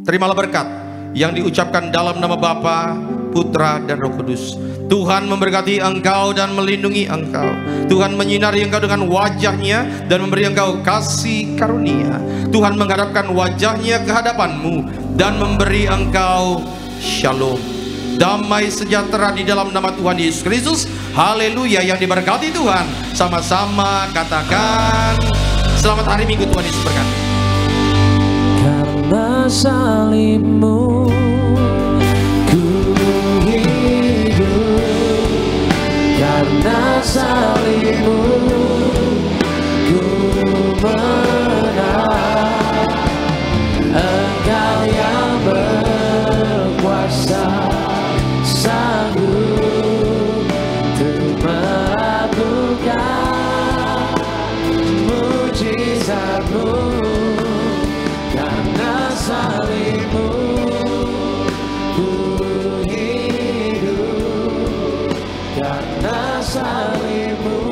terimalah berkat yang diucapkan dalam nama Bapa, Putra, dan Roh Kudus. Tuhan memberkati engkau dan melindungi engkau. Tuhan menyinari engkau dengan wajah-Nya dan memberi engkau kasih karunia. Tuhan menghadapkan wajah-Nya ke hadapanmu dan memberi engkau shalom, damai sejahtera di dalam nama Tuhan Yesus Kristus. Haleluya. Yang diberkati Tuhan, sama-sama katakan selamat hari Minggu. Tuhan Yesus berkati. Karena salib-Mu ku hidup, karena salib-Mu ku menang. Engkau yang berkuasa, sanggup untuk melakukan mujizat-Mu. Karena salib-Mu ku hidup, karena salib-Mu